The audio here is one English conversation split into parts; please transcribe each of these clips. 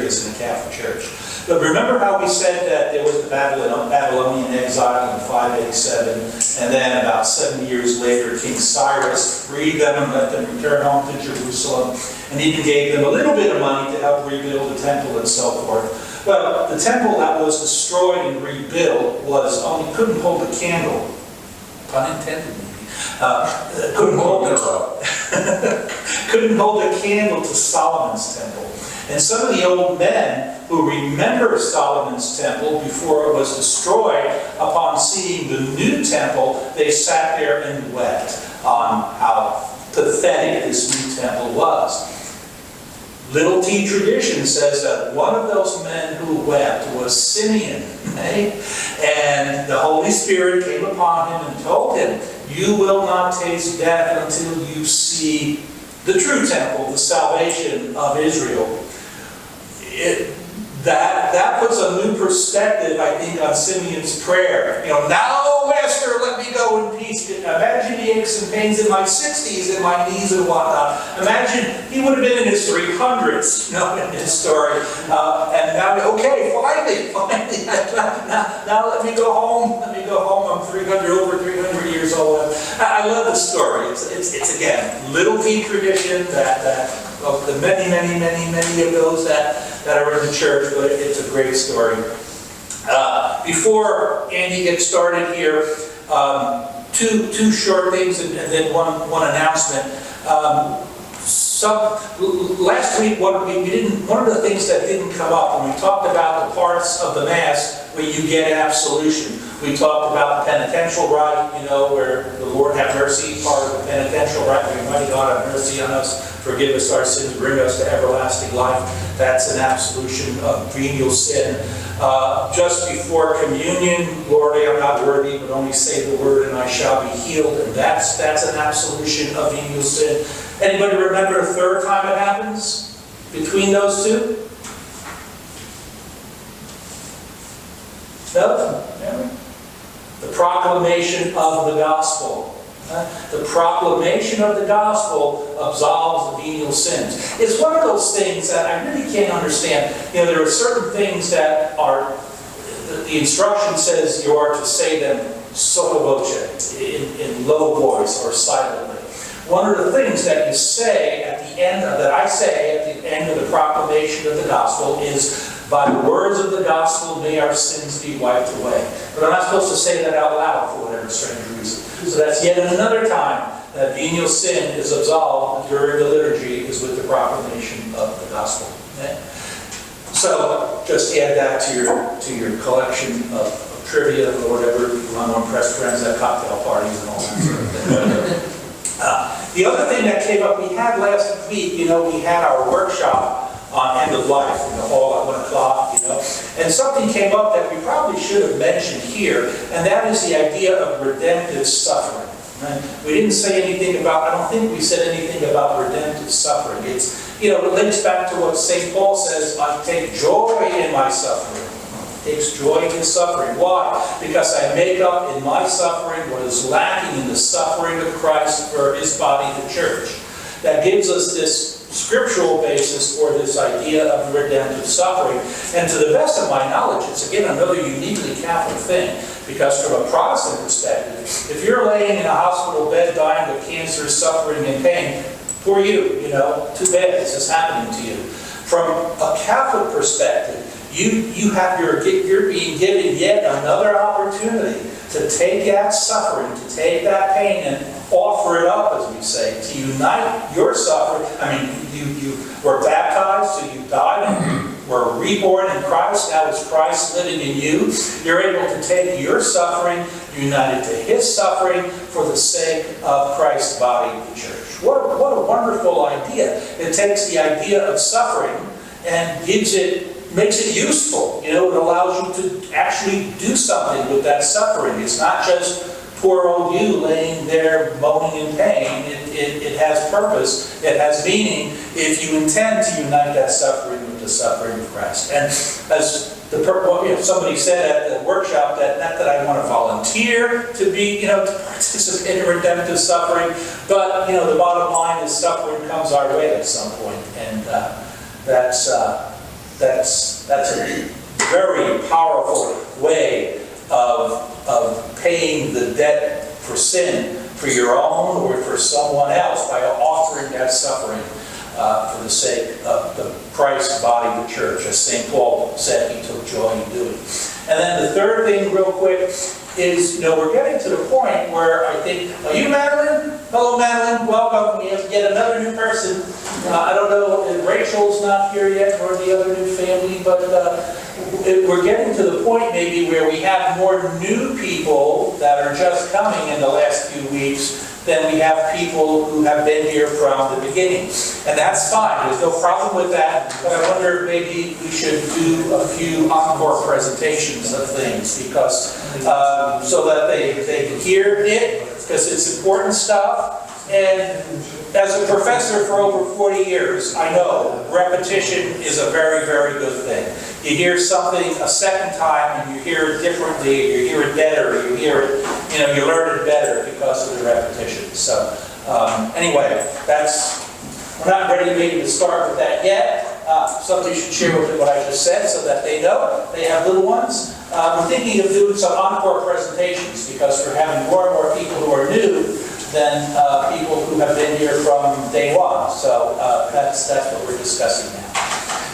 is in the Catholic Church. But remember how we said that there was the Babylonian exile in 587, and then about 70 years later, King Cyrus freed them and let them return home to Jerusalem, and even gave them a little bit of money to help rebuild the temple and so forth. Well, the temple that was destroyed and rebuilt couldn't hold a candle. Pun intended, maybe. Couldn't hold a candle to Solomon's temple. And some of the old men who remember Solomon's temple before it was destroyed, upon seeing the new temple, they sat there and wept on how pathetic this new temple was. Little T tradition says that one of those men who wept was Simeon, right? And the Holy Spirit came upon him and told him, "You will not taste death until you see the true temple, the salvation of Israel." That puts a new perspective, I think, on Simeon's prayer. Now, Master, let me go in peace. Imagine the aches and pains in my 60s and my knees and whatnot. Imagine he would have been in his 300s, in his story. And now, okay, finally, now let me go home. Let me go home. I'm over 300 years old. I love the story. It's again, little T tradition that of the many of those that are in the church, but it's a great story. Before Andy gets started here, two short things and then one announcement. Last week, one of the things that didn't come up when we talked about the parts of the Mass where you get absolution. We talked about the penitential rite, where the Lord have mercy, part of the penitential rite, where Almighty God have mercy on us, forgive us our sins, bring us to everlasting life. That's an absolution of venial sin. Just before communion, Lord, I'm not worthy, but only say the word and I shall be healed. And that's an absolution of venial sin. Anybody remember the third time it happens between those two? No? The proclamation of the gospel. The proclamation of the gospel absolves the venial sins. It's one of those things that I really can't understand. There are certain things that are, the instruction says you are to say them sotto voce, in low voice or silently. One of the things that you say at the end of, that I say at the end of the proclamation of the gospel is, "By the words of the gospel may our sins be wiped away." But I'm not supposed to say that out loud for whatever strange reason. So that's yet another time that venial sin is absolved during the liturgy, is with the proclamation of the gospel. Okay? So just add that to your collection of trivia or whatever. You want to impress friends at cocktail parties and all that sort of thing. The other thing that came up, we had last week, we had our workshop on end of life in the hall at 1 o'clock, and something came up that we probably should have mentioned here, and that is the idea of redemptive suffering. Right? We didn't say anything about, I don't think we said anything about redemptive suffering. It links back to what St. Paul says, "I take joy in my suffering." He takes joy in his suffering. Why? Because I make up in my suffering what is lacking in the suffering of Christ for his body, the church. That gives us this scriptural basis for this idea of redemptive suffering. And to the best of my knowledge, it's again another uniquely Catholic thing, because from a Protestant perspective, if you're laying in a hospital bed dying of cancer, suffering and pain, poor you, too bad this is happening to you. From a Catholic perspective, you're being given yet another opportunity to take that suffering, to take that pain and offer it up, as we say, to unite your suffering. I mean, you were baptized, so you died, and you were reborn in Christ. Now it's Christ living in you. You're able to take your suffering, unite it to his suffering for the sake of Christ's body, the church. What a wonderful idea. It takes the idea of suffering and makes it useful. It allows you to actually do something with that suffering. It's not just poor old you laying there moaning in pain. It has purpose. It has meaning if you intend to unite that suffering with the suffering of Christ. And as somebody said at the workshop, that not that I want to volunteer to be, to participate in redemptive suffering, but the bottom line is suffering comes our way at some point, and that's That's a very powerful way of paying the debt for sin, for your own or for someone else, by offering that suffering for the sake of the Christ's body, the church, as St. Paul said he took joy in doing. And then the third thing, real quick, is, we're getting to the point where I think, are you Madeleine? Hello, Madeleine, welcome. We have yet another new person. I don't know if Rachel's not here yet, or the other new family, but we're getting to the point maybe where we have more new people that are just coming in the last few weeks than we have people who have been here from the beginning. And that's fine, there's no problem with that, but I wonder if maybe we should do a few encore presentations of things, because so that they can hear it, because it's important stuff. And as a professor for over 40 years, I know repetition is a very, very good thing. You hear something a second time and you hear it differently, you hear it better, you hear it, you learn it better because of the repetition. So anyway, we're not ready maybe to start with that yet. Somebody should share with them what I just said so that they know. They have little ones. We're thinking of doing some encore presentations because we're having more and more people who are new than people who have been here from day one. So that's what we're discussing now.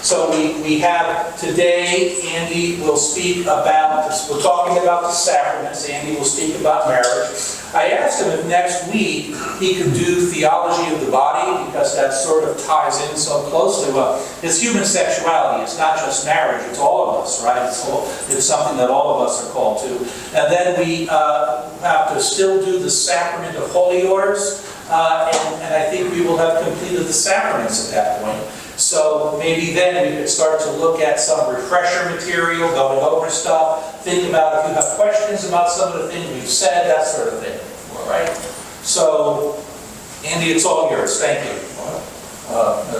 So we have today, Andy will speak about, we're talking about the sacraments. Andy will speak about marriage. I asked him if next week he could do theology of the body, because that sort of ties in so close to it's human sexuality. It's not just marriage, it's all of us, right? It's something that all of us are called to. And then we have to still do the sacrament of holy orders, and I think we will have completed the sacraments at that point. So maybe then we could start to look at some refresher material, going over stuff, think about if you have questions about some of the things we've said, that sort of thing. All right? So, Andy, it's all yours. Thank you.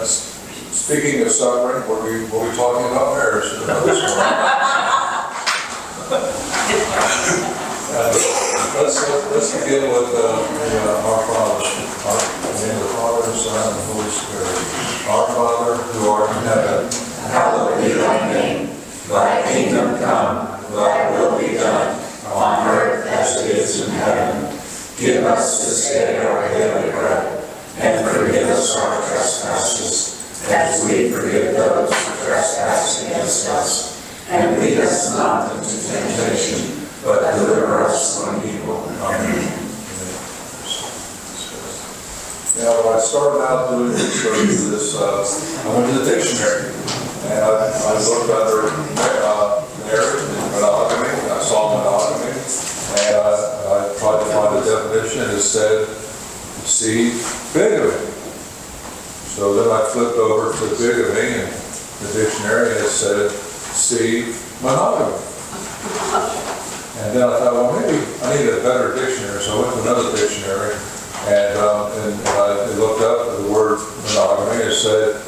Speaking of suffering, we'll be talking about marriage this morning. Let's begin with our Father. In the name of the Father, the Son, and the Holy Spirit. Our Father, who art in heaven, hallowed be thy name. Thy kingdom come, thy will be done, on earth as it is in heaven. Give us this day our daily bread, and forgive us our trespasses, as we forgive those who trespass against us. And lead us not into temptation, but deliver us from evil. Amen. Now, when I started out doing research for this, I went to the dictionary, and I looked under marriage and monogamy, and I saw monogamy, and I tried to find a definition, and it said, see, bigamy. So then I flipped over to bigamy in the dictionary, and it said, see, monogamy. And then I thought, well, maybe I need a better dictionary, so I went to another dictionary, and I looked up the word monogamy. It said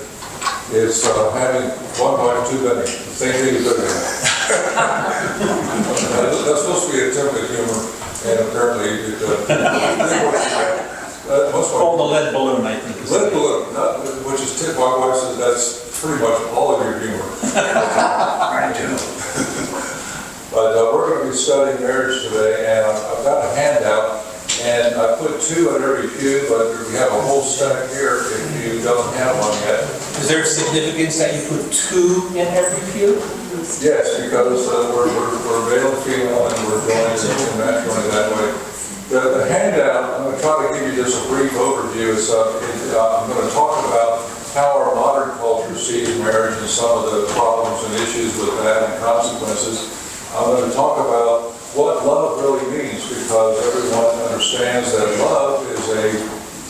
it's having one wife, two many. The same thing as bigamy. That's supposed to be a template humor, and apparently it called the lead balloon, I think. Lead balloon, which is my wife says that's pretty much all of your humor. I do. But we're going to be studying marriage today, and I've got a handout. And I put two in every pew, but we have a whole stack here if you don't have one yet. Is there significance that you put two in every pew? Yes, because we're male and female, and we're going naturally that way. The handout, I'm going to try to give you just a brief overview. I'm going to talk about how our modern culture sees marriage and some of the problems and issues with that and consequences. I'm going to talk about what love really means, because everyone understands that love is a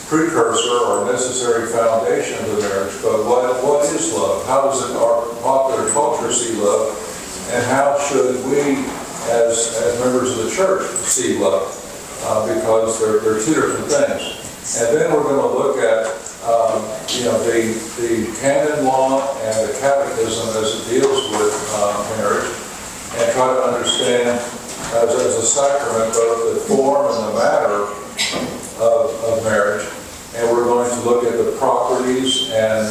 precursor or necessary foundation of the marriage. But what is love? How does our popular culture see love? And how should we, as members of the church, see love? Because they're two different things. And then we're going to look at the canon law and the catechism as it deals with marriage, and try to understand as a sacrament both the form and the matter of marriage. And we're going to look at the properties and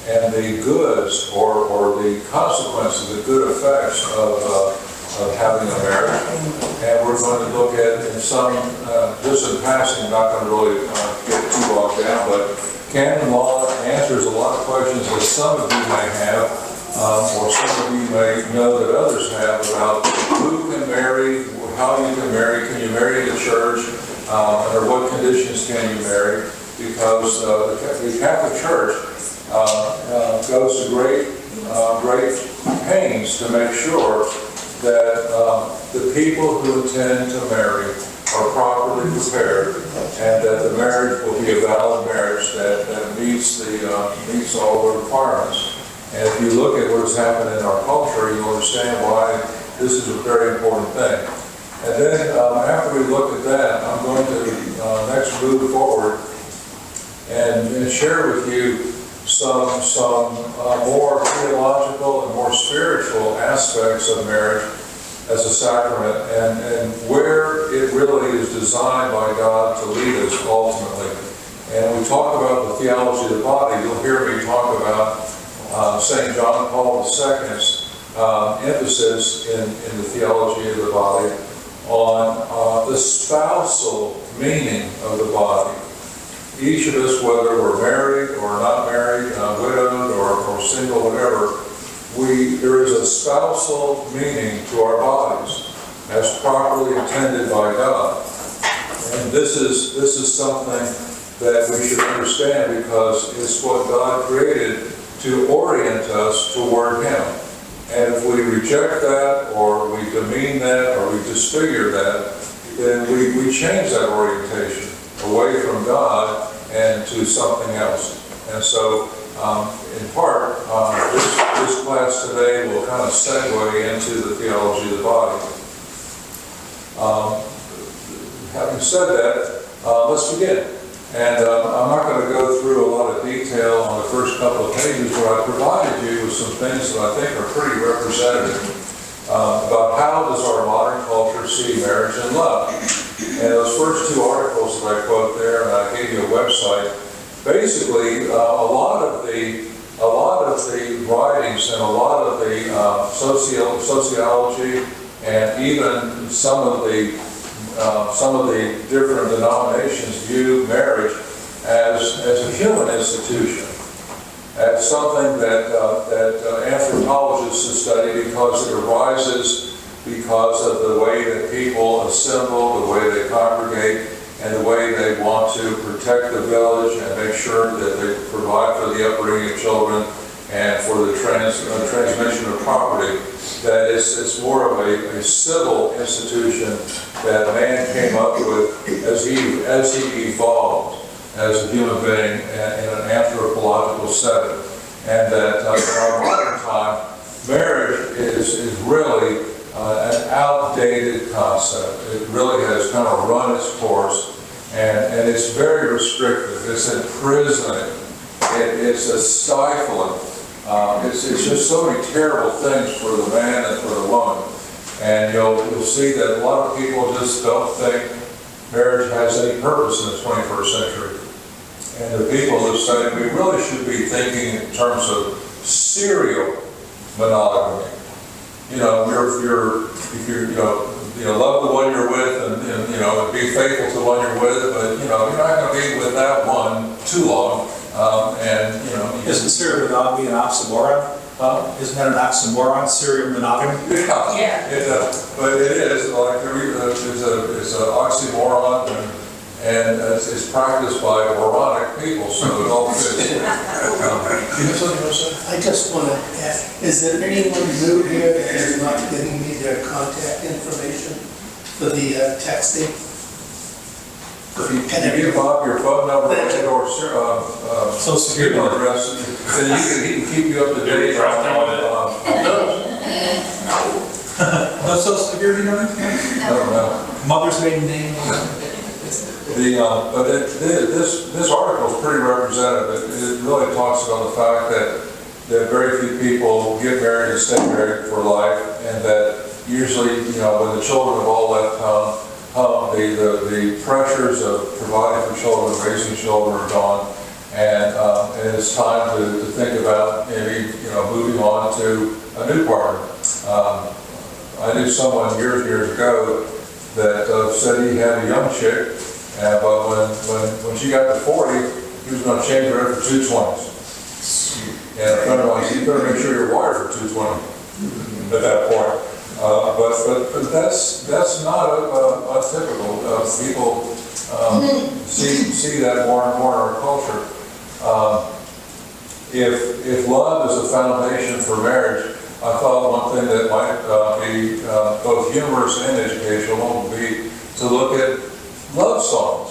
and the goods or the consequences, the good effects of having a marriage. And we're going to look at in some, just in passing, not going to really get too bogged down, but canon law answers a lot of questions that some of you may have, or some of you may know that others have about who can marry, how you can marry in the church, under what conditions can you marry, because the Catholic Church goes to great pains to make sure that the people who intend to marry are properly prepared, and that the marriage will be a valid marriage that meets all the requirements. And if you look at what has happened in our culture, you'll understand why this is a very important thing. And then after we look at that, I'm going to next move forward and share with you some more theological and more spiritual aspects of marriage as a sacrament, and where it really is designed by God to lead us ultimately. And we talk about the theology of the body. You'll hear me talk about St. John Paul II's emphasis in the theology of the body on the spousal meaning of the body. Each of us, whether we're married or not married, widowed or single, whatever, there is a spousal meaning to our bodies as properly intended by God. And this is something that we should understand, because it's what God created to orient us toward Him. And if we reject that, or we demean that, or we disfigure that, then we change that orientation away from God and to something else. And so, in part, this class today will kind of segue into the theology of the body. Having said that, let's begin. And I'm not going to go through a lot of detail on the first couple of pages, but I provided you with some things that I think are pretty representative about how does our modern culture see marriage and love. And those first two articles that I quote there, and I gave you a website, basically a lot of the writings and a lot of the sociology, and even some of the different denominations view marriage as a human institution, as something that anthropologists have studied, because it arises because of the way that people assemble, the way they congregate, and the way they want to protect the village and make sure that they provide for the upbringing of children and for the transmission of property. That it's more of a civil institution that man came up with as he evolved as a human being in an anthropological setting. And that in our modern time, marriage is really an outdated concept. It really has kind of run its course, and it's very restrictive. It's imprisoning. It's a stifling. It's just so many terrible things for the man and for the woman. And you'll see that a lot of people just don't think marriage has any purpose in the 21st century. And the people that say we really should be thinking in terms of serial monogamy. If you love the one you're with, and be faithful to the one you're with, but you're not going to be with that one too long. Isn't serial monogamy an oxymoron? Isn't that an oxymoron, serial monogamy? Yeah. But it is like it's an oxymoron, and it's practiced by moronic people, so it all fits. You have something to say? I just want to ask, is there anyone new here that is not giving me their contact information for the texting? Can you give Bob your phone number or Social Security address, then he can keep you up to date. No Social Security number? I don't know. Mother's maiden name? But this article is pretty representative. It really talks about the fact that very few people get married and stay married for life, and that usually, when the children have all left home, the pressures of providing for children, raising children are gone, and it's time to think about maybe, moving on to a new partner. I knew someone years ago that said he had a young chick, but when she got to 40, he was going to change her for 2 20s. And a friend of mine said, you better make sure you're wired for 220 at that point. But that's not untypical. People see that more and more in our culture. If love is the foundation for marriage, I thought one thing that might be both humorous and educational would be to look at love songs,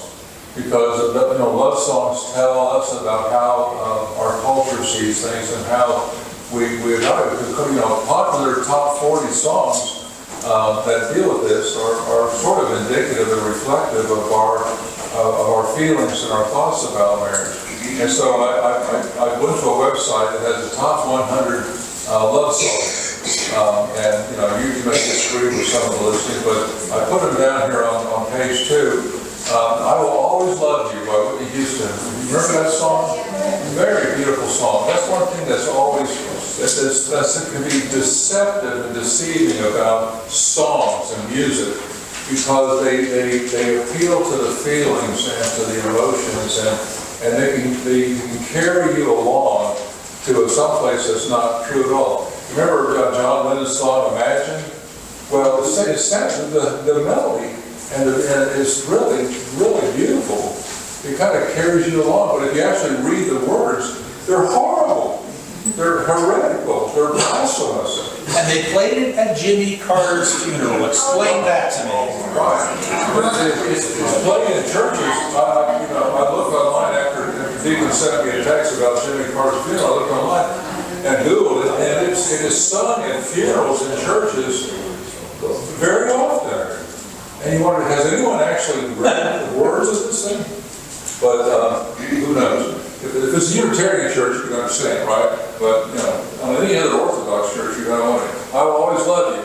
because love songs tell us about how our culture sees things and how we popular top 40 songs that deal with this are sort of indicative and reflective of our feelings and our thoughts about marriage. And so I went to a website that has the top 100 love songs. You may disagree with some of the listings, but I put them down here on page 2. I Will Always Love You by Whitney Houston. Remember that song? Very beautiful song. That's one thing that's always, that can be deceptive and deceiving about songs and music, because they appeal to the feelings and to the emotions, and they can carry you along to someplace that's not true at all. Remember John Lennon's song Imagine? Well, the melody and it's really beautiful. It kind of carries you along, but if you actually read the words, they're horrible. They're heretical. They're blasphemous. And they played it at Jimmy Carter's funeral. Explain that to me. Right. It's playing in churches. I looked online after Deacon sent me a text about Jimmy Carter's funeral. I looked online and Googled it, and it is sung at funerals in churches very often. And you wonder, has anyone actually read the words of this thing? But who knows? If it's a Unitarian church, you can understand, right? But, on any other Orthodox church, you're going to wonder, I will always love you.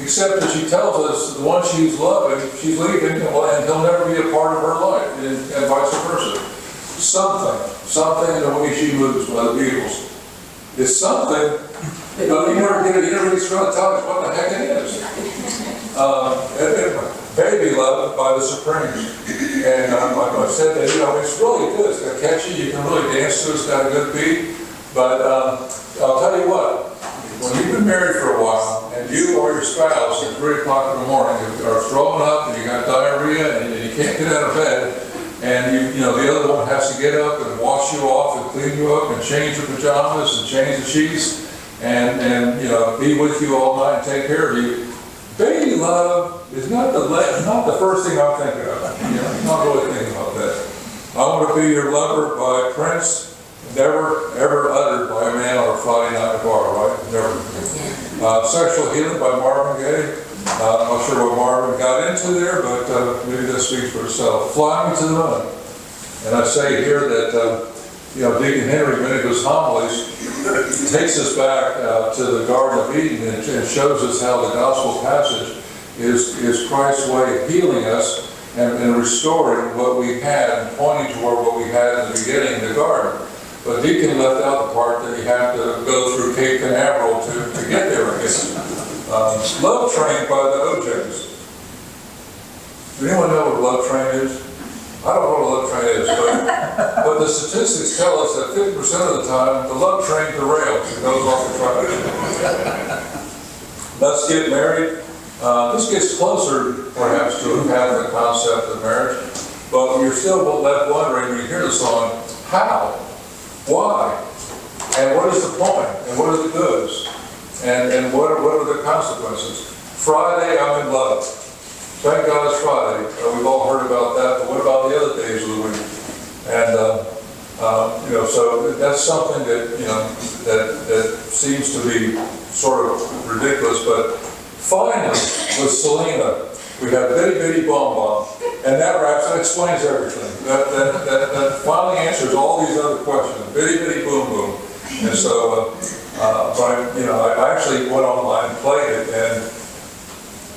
Except that she tells us the one she's loving, she's leaving, and he'll never be a part of her life, and vice versa. Something in the way she moves by the Beatles. It's something, you never really tell us what the heck it is. Baby Love by the Supremes. And I said that, it's really good. It's got catchy. You can really dance to it. It's got a good beat. But I'll tell you what, when you've been married for a while and you or your spouse at 3 o'clock in the morning are throwing up and you got diarrhea and you can't get out of bed, and the other one has to get up and wash you off and clean you up and change your pajamas and change the sheets and be with you all night and take care of you. Baby love is not the first thing I'm thinking of. I'm not really thinking about that. I Want to Be Your Lover by Prince, never ever uttered by a man on a Friday night bar, right? Never. Sexual Healing by Marvin Gaye. I'm not sure what Marvin got into there, but maybe that speaks for itself. Fly Me to the Moon. And I say here that Deacon Henry, many of his homilies, takes us back to the Garden of Eden and shows us how the gospel passage is Christ's way of healing us and restoring what we had and pointing toward what we had in the beginning in the garden. But Deacon left out the part that you have to go through Cape Canaveral to get there again. Love Train by the OJs. Does anyone know what Love Train is? I don't know what a love train is, but the statistics tell us that 50% of the time, the love train derails and goes off the track. Let's Get Married. This gets closer, perhaps, to a Catholic concept of marriage, but you're still left wondering when you hear the song, how? Why? And what is the point? And what are the goods? And what are the consequences? Friday, I'm in love. Thank God it's Friday. We've all heard about that, but what about the other days of the week? And, so that's something that, that seems to be sort of ridiculous, but finally, with Selena, we have Bitty Bitty Bom Bom, and that explains everything. That finally answers all these other questions. Bitty Bitty Boom Boom. And so, I actually went online and played it,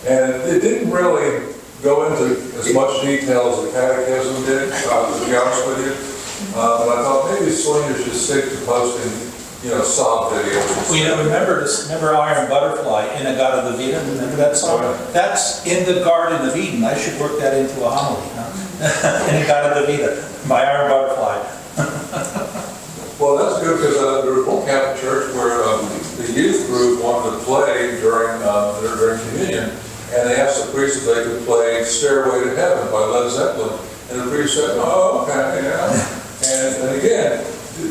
and it didn't really go into as much detail as the catechism did, to be honest with you. But I thought maybe swingers should stick to posting, sob videos. Well, remember Iron Butterfly, Inagata the Vita, remember that song? Oh, That's in the Garden of Eden. I should work that into a homily, huh? Inagata the Vita, by Iron Butterfly. Well, that's good, because there was one Catholic church where the youth group wanted to play during communion, and they asked the priest if they could play Stairway to Heaven by Led Zeppelin. And the priest said, oh, okay, yeah. And again,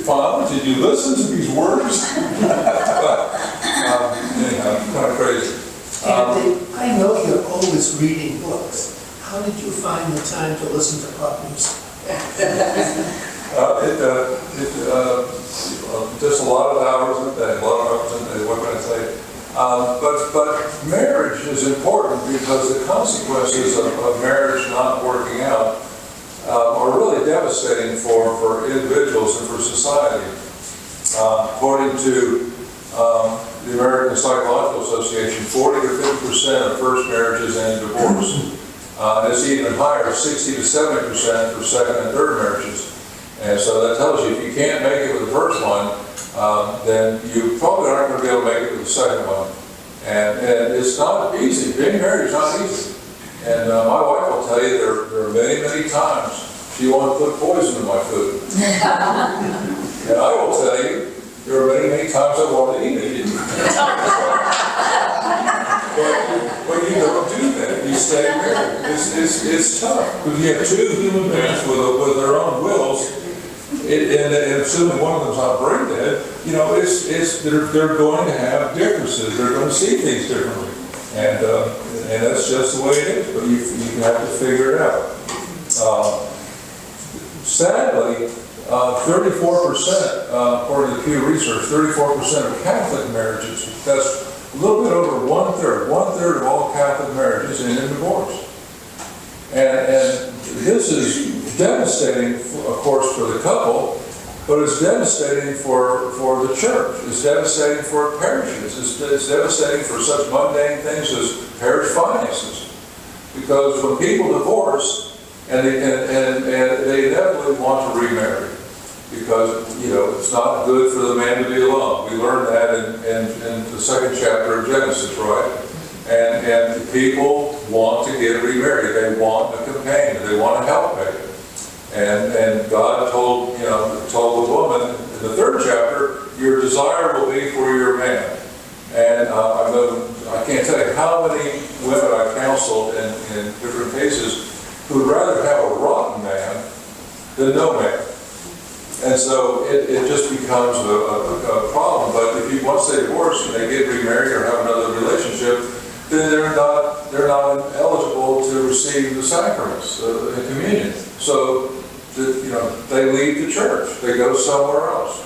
Father, did you listen to these words? But, anyhow, kind of crazy. Andy, I know you're always reading books. How did you find the time to listen to pop music? Just a lot of hours a day, what can I say? But marriage is important, because the consequences of marriage not working out are really devastating for individuals and for society. According to the American Psychological Association, 40 to 50% of first marriages end in divorce. It's even higher, 60 to 70% for second and third marriages. And so that tells you if you can't make it with the first one, then you probably aren't going to be able to make it with the second one. And it's not easy. Being married is not easy. And my wife will tell you there are many, many times she wanted to put poison in my food. And I will tell you there are many, many times I wanted to eat it. But you don't do that. You stay married. It's tough. Because you have two human beings with their own wills, and assuming one of them's not brain dead, they're going to have differences. They're going to see things differently, and that's just the way it is. But you have to figure it out. Sadly, 34%, according to Pew Research, 34% of Catholic marriages, that's a little bit over one-third of all Catholic marriages end in divorce. And this is devastating, of course, for the couple, but it's devastating for the church. It's devastating for parishes. It's devastating for such mundane things as parish finances. Because when people divorce, and they inevitably want to remarry, because it's not good for the man to be alone. We learned that in the second chapter of Genesis, right? And the people want to get remarried. They want a companion. They want a helpmate. And God told the woman in the third chapter, your desire will be for your man. And I can't tell you how many women I've counseled in different cases who would rather have a rotten man than no man. And so it just becomes a problem. But once they divorce and they get remarried or have another relationship, then they're not eligible to receive the sacraments, the communion. So they leave the church. They go somewhere else.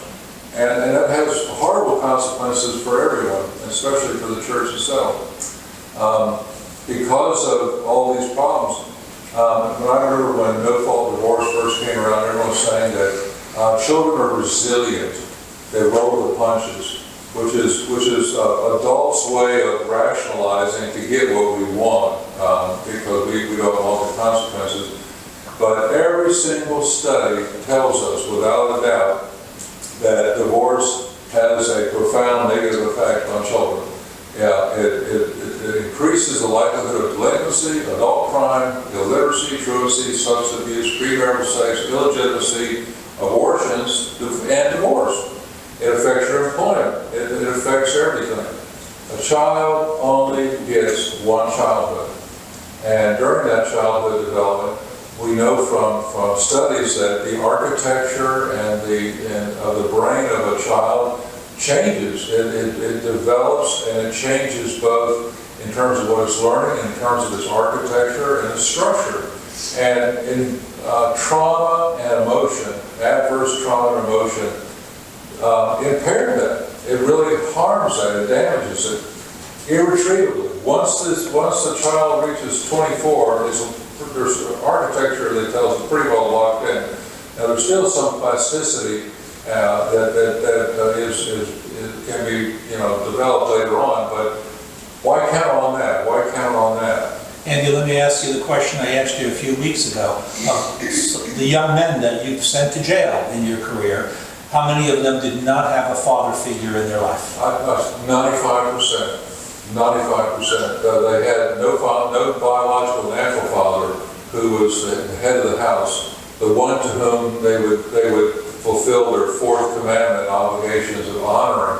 And that has horrible consequences for everyone, especially for the church itself. Because of all these problems, I remember when no-fault divorce first came around, everyone was saying that children are resilient. They roll with the punches, which is adults' way of rationalizing to get what we want, because we don't want the consequences. But every single study tells us, without a doubt, that divorce has a profound negative effect on children. Yeah, it increases the likelihood of delinquency, adult crime, illiteracy, truancy, substance abuse, premarital sex, illegitimacy, abortions, and divorce. It affects your employment. It affects everything. A child only gets one childhood. And during that childhood development, we know from studies that the architecture and the brain of a child changes. It develops and it changes both in terms of what it's learning, in terms of its architecture and its structure. And in trauma and emotion, adverse trauma and emotion, impair that. It really harms that. It damages it irretrievably. Once the child reaches 24, there's an architecture that tells it's pretty well locked in. Now there's still some plasticity that can be developed later on, but why count on that? Why count on that? Andy, let me ask ask you the question I asked you a few weeks ago. The young men that you've sent to jail in your career, how many of them did not have a father figure in their life? 95%. 95%. They had no biological natural father who was the head of the house, the one to whom they would fulfill their fourth commandment obligations of honoring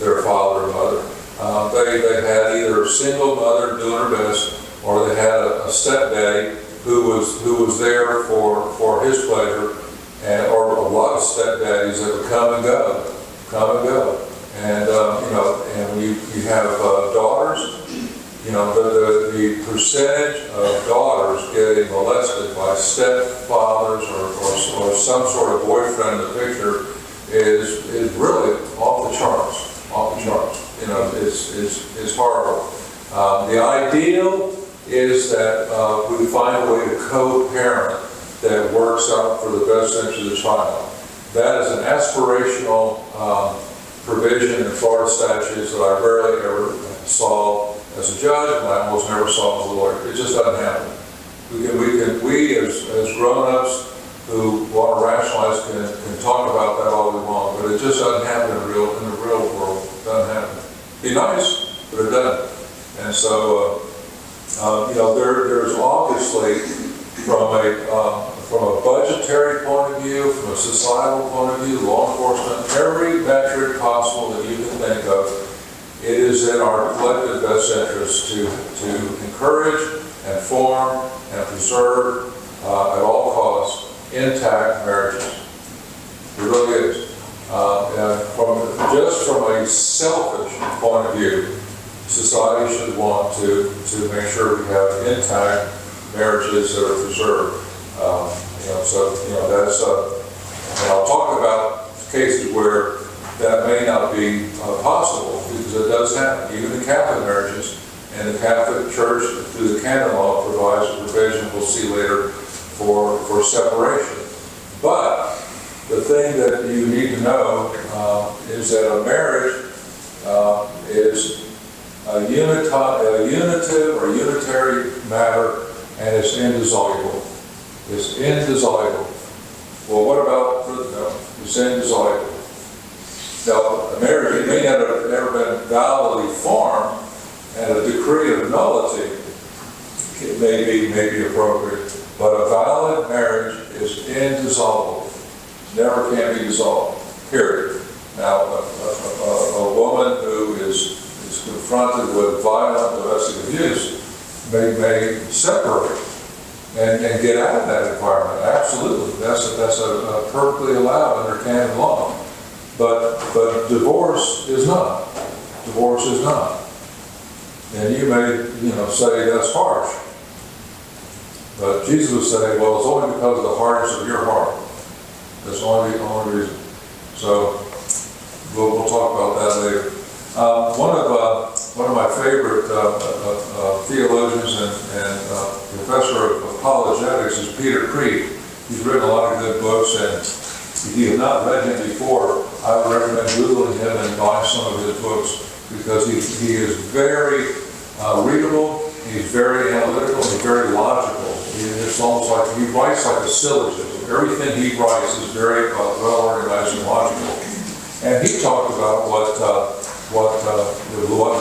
their father and mother. They had either a single mother doing her best, or they had a stepdaddy who was there for his pleasure, or a lot of stepdaddies that would come and go. And and when you have daughters, the percentage of daughters getting molested by stepfathers or some sort of boyfriend in the picture is really off the charts. It's horrible. The ideal is that we find a way to co-parent that works out for the best interest of the child. That is an aspirational provision in Florida statutes that I rarely ever saw as a judge, and I almost never saw as a lawyer. It just doesn't happen. We as grown-ups who want to rationalize can talk about that all we want, but it just doesn't happen in the real world. It doesn't happen. Be nice, but it doesn't. And so, there's obviously from a budgetary point of view, from a societal point of view, law enforcement, every metric possible that you can think of, it is in our collective best interest to encourage and form and preserve at all costs intact marriages. It really is. And from a selfish point of view, society should want to make sure we have intact marriages that are preserved. That's, and I'll talk about cases where that may not be possible, because it does happen. Even in Catholic marriages, and the Catholic Church, through the canon law, provides a provision, we'll see later, for separation. But the thing that you need to know is that a marriage is a unitive or unitary matter, and it's indissoluble. It's indissoluble. Well, what about, it's indissoluble. Now, a marriage may not have never been validly formed, and a decree of nullity may be appropriate, but a valid marriage is indissoluble. Never can be dissolved, period. Now, a woman who is confronted with violent domestic abuse may separate and get out of that environment. Absolutely, that's perfectly allowed under canon law. But divorce is not. Divorce is not. And you may say that's harsh. But Jesus would say, well, it's only because of the hardness of your heart. That's the only reason. So we'll talk about that later. One of my favorite theologians and professor of apologetics is Peter Creed. He's written a lot of good books, and if you have not read him before, I would recommend Googling him and buying some of his books, because he is very readable, he's very analytical, and he's very logical. It's almost like he writes like a syllogism. Everything he writes is very well organized and logical. And he talked about what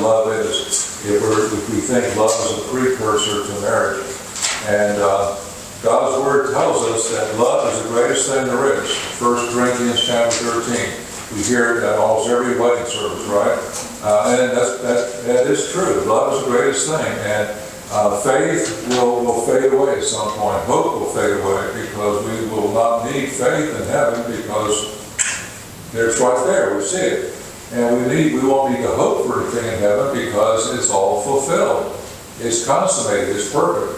love is, if we think love is a precursor to marriage. And God's Word tells us that love is the greatest thing there is. 1 Corinthians chapter 13. We hear it at almost every wedding service, right? And that is true. Love is the greatest thing. And faith will fade away at some point. Hope will fade away, because we will not need faith in heaven, because it's right there. We see it. And we won't need to hope for anything in heaven, because it's all fulfilled. It's consummated. It's perfect.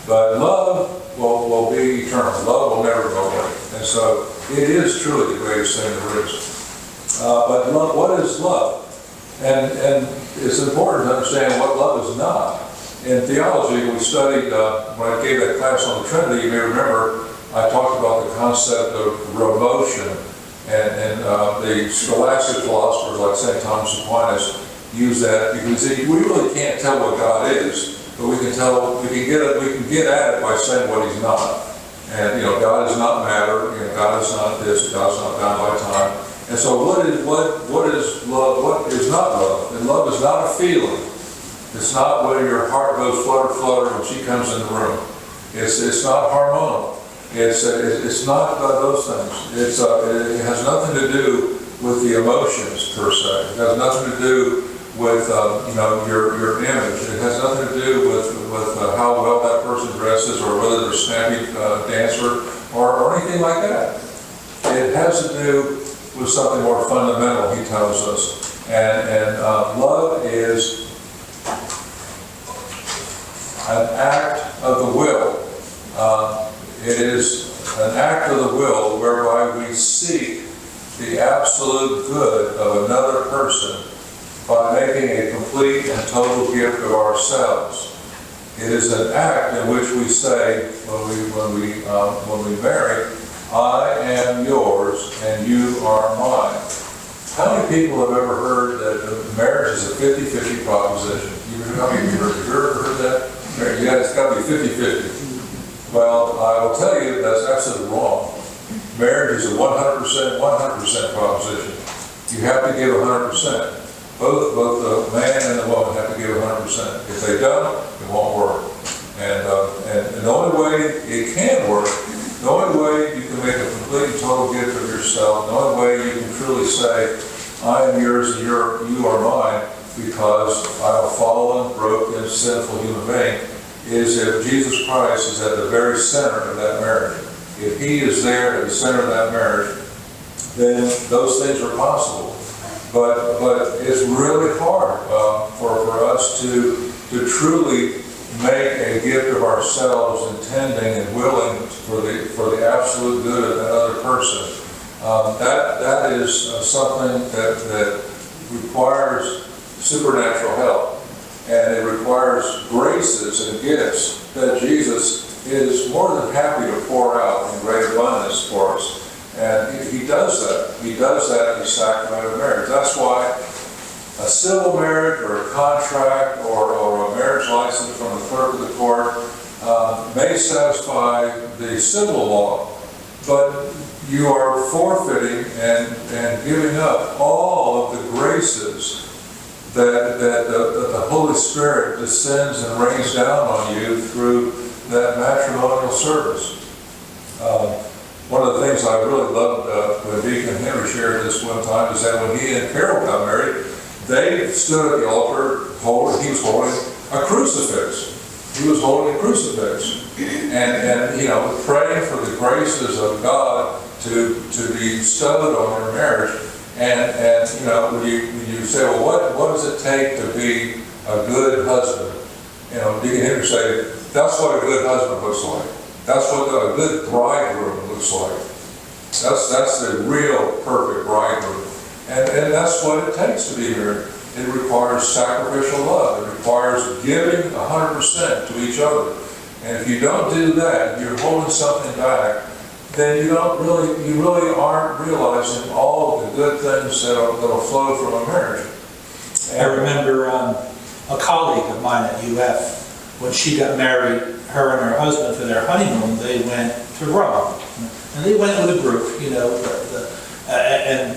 But love will be eternal. Love will never go away. And so it is truly the greatest thing there is. But love, what is love? And it's important to understand what love is not. In theology, we studied, when I gave that class on the Trinity, you may remember, I talked about the concept of remotion. And the scholastic philosophers like St. Thomas Aquinas use that, because we really can't tell what God is but we can get at it by saying what he's not. And, God is not matter, God is not this, God is not bound by time. And so what is love? What is not love? And love is not a feeling. It's not when your heart goes flutter, flutter when she comes in the room. It's not hormonal. It's not those things. It has nothing to do with the emotions per se. It has nothing to do with your image. It has nothing to do with how well that person dresses or whether they're a snappy dancer or anything like that. It has to do with something more fundamental, he tells us. And love is an act of the will. It is an act of the will whereby we seek the absolute good of another person by making a complete and total gift of ourselves. It is an act in which we say, when we marry, I am yours and you are mine. How many people have ever heard that marriage is a 50-50 proposition? How many of you have ever heard that? Yeah, it's got to be 50-50. Well, I will tell you that's absolutely wrong. Marriage is a 100% proposition. You have to give 100%. Both the man and the woman have to give 100%. If they don't, it won't work. And the only way it can work, the only way you can make a complete and total gift of yourself, the only way you can truly say, I am yours and you are mine, because I'm a fallen, broken, sinful human being, is if Jesus Christ is at the very center of that marriage. If he is there at the center of that marriage, then those things are possible. But it's really hard for us to truly make a gift of ourselves, intending and willing for the absolute good of that other person. That is something that requires supernatural help, and it requires graces and gifts that Jesus is more than happy to pour out in great abundance for us. And he does that. He does that in the sacrament of marriage. That's why a civil marriage or a contract or a marriage license from the clerk of the court may satisfy the civil law, but you are forfeiting and giving up all of the graces that the Holy Spirit descends and rains down on you through that matrimonial service. One of the things I really loved when Deacon Henry shared this one time is that when he and Carol got married, they stood at the altar, he was holding a crucifix. He was holding a crucifix. And praying for the graces of God to be bestowed on their marriage. And when you say, well, what does it take to be a good husband? Deacon Henry said, that's what a good husband looks like. That's what a good bridegroom looks like. That's the real perfect bridegroom. And that's what it takes to be married. It requires sacrificial love. It requires giving 100% to each other. And if you don't do that, if you're holding something back, then you really aren't realizing all of the good things that'll flow from a marriage. I remember a colleague of mine at UF, when she got married, her and her husband, for their honeymoon, they went to Rome. And they went with a group, and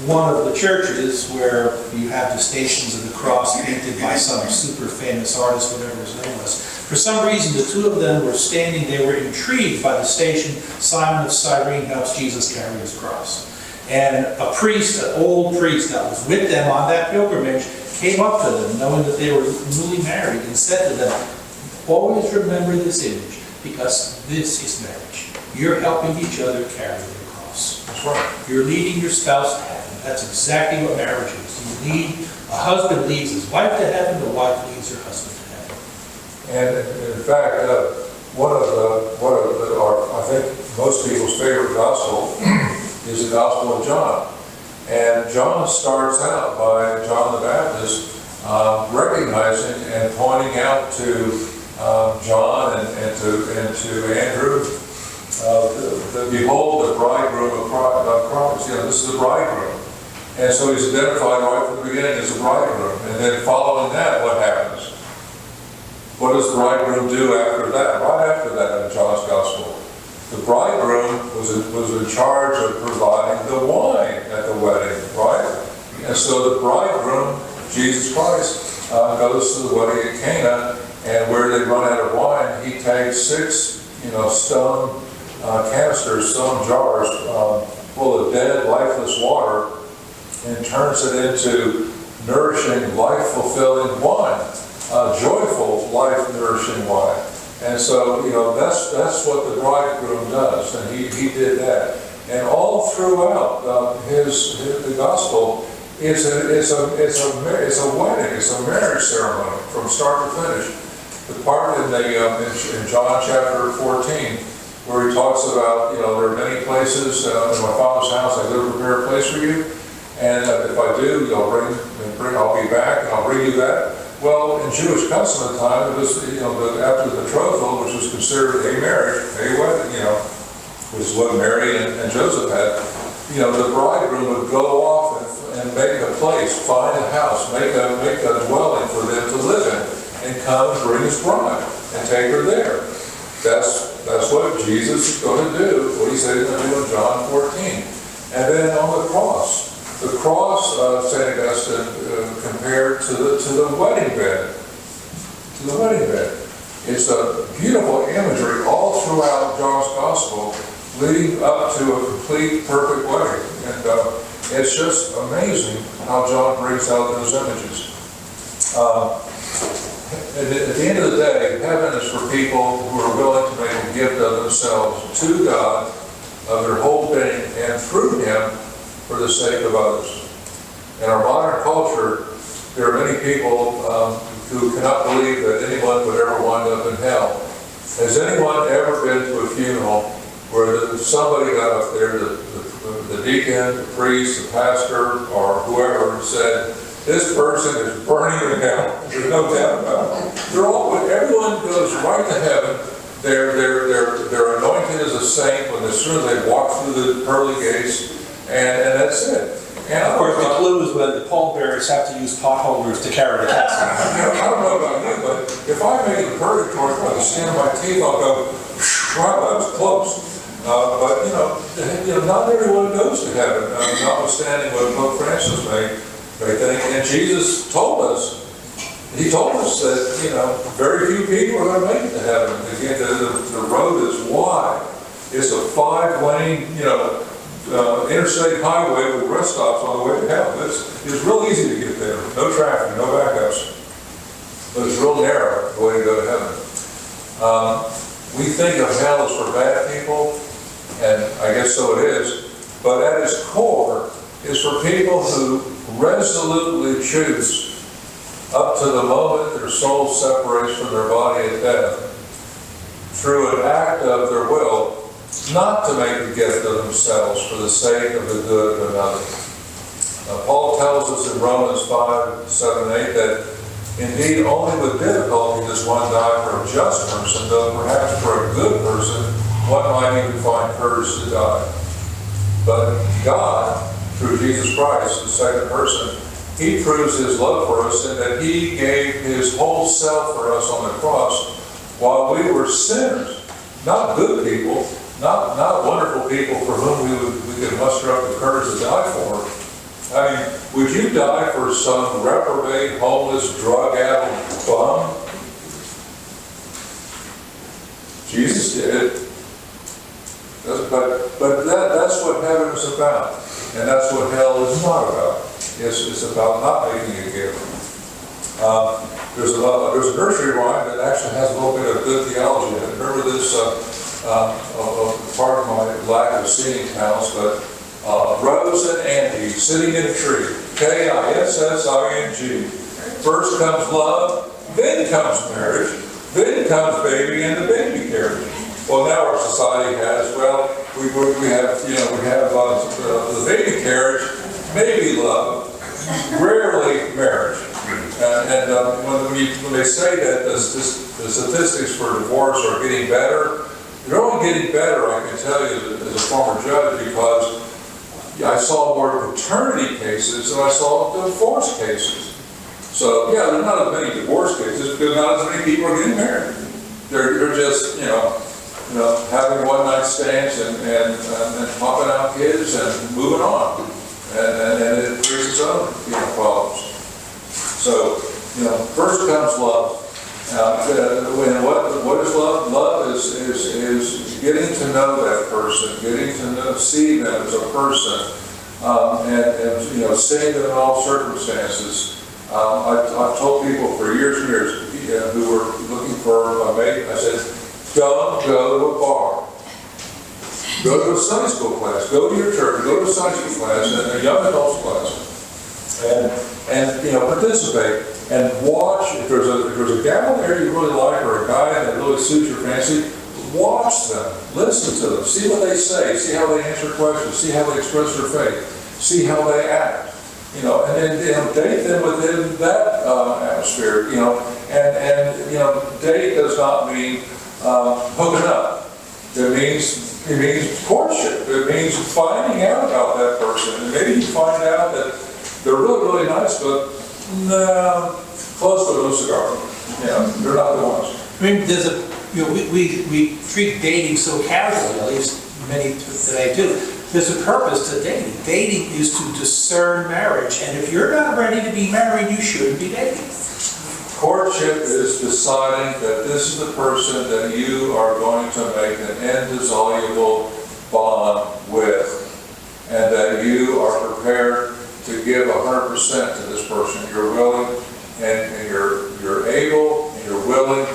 one of the churches where you have the Stations of the Cross painted by some super famous artist, whatever his name was. For some reason, the two of them were standing, they were intrigued by the station, Simon of Cyrene helps Jesus carry his cross. And a priest, an old priest that was with them on that pilgrimage, came up to them, knowing that they were newly married, and said to them, always remember this image, because this is marriage. You're helping each other carry the cross. That's right. You're leading your spouse to heaven. That's exactly what marriage is. A husband leads his wife to heaven, the wife leads her husband to heaven. And in fact, one of I think most people's favorite gospel is the Gospel of John. And John starts out by John the Baptist recognizing and pointing out to John and to Andrew, behold the bridegroom of Christ. This is the bridegroom. And so he's identified right from the beginning as a bridegroom. And then following that, what happens? What does the bridegroom do after that? Right after that in John's Gospel, the bridegroom was in charge of providing the wine at the wedding, right? And so the bridegroom, Jesus Christ, goes to the wedding at Cana, and where they run out of wine, he takes 6, stone canisters, stone jars full of dead, lifeless water, and turns it into nourishing, life-fulfilling wine, joyful, life-nourishing wine. And so, that's what the bridegroom does, and he did that. And all throughout the gospel, it's a wedding, it's a marriage ceremony from start to finish. The part in John chapter 14, where he talks about, there are many places in my Father's house, I go to prepare a place for you, and if I do, I'll be back and I'll bring you that. Well, in Jewish custom at the time, it was, after the betrothal, which was considered a marriage, a wedding, which is what Mary and Joseph had, the bridegroom would go off and make a place, find a house, make a dwelling for them to live in, and come and bring his bride and take her there. That's what Jesus is going to do, what he said he's going to do in John 14. And then on the cross, St. Augustine compared to the wedding bed. To the wedding bed. It's a beautiful imagery all throughout John's Gospel, leading up to a complete, perfect wedding. And it's just amazing how John brings out those images. At the end of the day, heaven is for people who are willing to make a gift of themselves to God, of their whole being, and through Him, for the sake of others. In our modern culture, there are many people who cannot believe that anyone would ever wind up in hell. Has anyone ever been to a funeral where somebody got up there, the deacon, the priest, the pastor, or whoever, said, "This person is burning in hell"? There's no doubt about it. Everyone goes right to heaven. They're anointed as a saint as soon as they walk through the pearly gates, and that's it. And Of course, the clue is when the pallbearers have to use potholders to carry the casket. I don't know about you, but if I make a purgatory by the skin of my teeth, I'll go, wow, that was close. But not everyone goes to heaven, notwithstanding what Pope Francis may think. And Jesus told us, he told us that, very few people are going to make it to heaven. Again, the road is wide. It's a 5-lane, interstate highway with rest stops on the way to hell. It's real easy to get there. No traffic, no backups. But it's real narrow, the way to go to heaven. We think of hell as for bad people, and I guess so it is. But at its core, is for people who resolutely choose, up to the moment their soul separates from their body at death, through an act of their will, not to make a gift of themselves for the sake of the good of another. Paul tells us in Romans 5, 7, 8 that indeed only with difficulty does one die for a just person, though perhaps for a good person one might even find courage to die. But God, through Jesus Christ, the second person, He proves His love for us in that He gave His whole self for us on the cross while we were sinners, not good people, not wonderful people for whom we could muster up the courage to die for. I mean, would you die for some reprobate, homeless, drug-addled bum? Jesus did it. But that's what heaven is about. And that's what hell is not about. It's about not making a gift. There's a nursery rhyme that actually has a little bit of good theology in it. Remember this, part of my lack of seeing talents, but Rose and Andy sitting in a tree, Kissing. First comes love, then comes marriage, then comes baby and the baby carriage. Well, now our society has, we have the baby carriage, maybe love, rarely marriage. When they say that the statistics for divorce are getting better, they're only getting better, I can tell you, as a former judge, because I saw more paternity cases than I saw divorce cases. So, yeah, there's not as many divorce cases because not as many people are getting married. They're just, having one night stands and popping out kids and moving on. And it creates its own, problems. So, first comes love. What is love? Love is getting to know that person, getting to see them as a person, and seeing them in all circumstances. I've told people for years and years who were looking for a mate, I said, don't go to a bar. Go to a Sunday school class, go to your church, go to a Sunday school class, and a young adults class, and participate and watch. If there's a gal there you really like or a guy that really suits your fancy, watch them, listen to them, see what they say, see how they answer questions, see how they express their faith, see how they act, and then date them within that atmosphere, and date does not mean hooking up. It means courtship. It means finding out about that person. And maybe you find out that they're really, really nice, but close to a cigar. They're not the ones. I mean, there's we treat dating so casually, at least many today do. There's a purpose to dating. Dating is to discern marriage, and if you're not ready to be married, you shouldn't be dating. Courtship is deciding that this is the person that you are going to make an indissoluble bond with, and that you are prepared to give 100% to this person. You're willing, and you're able, and you're willing,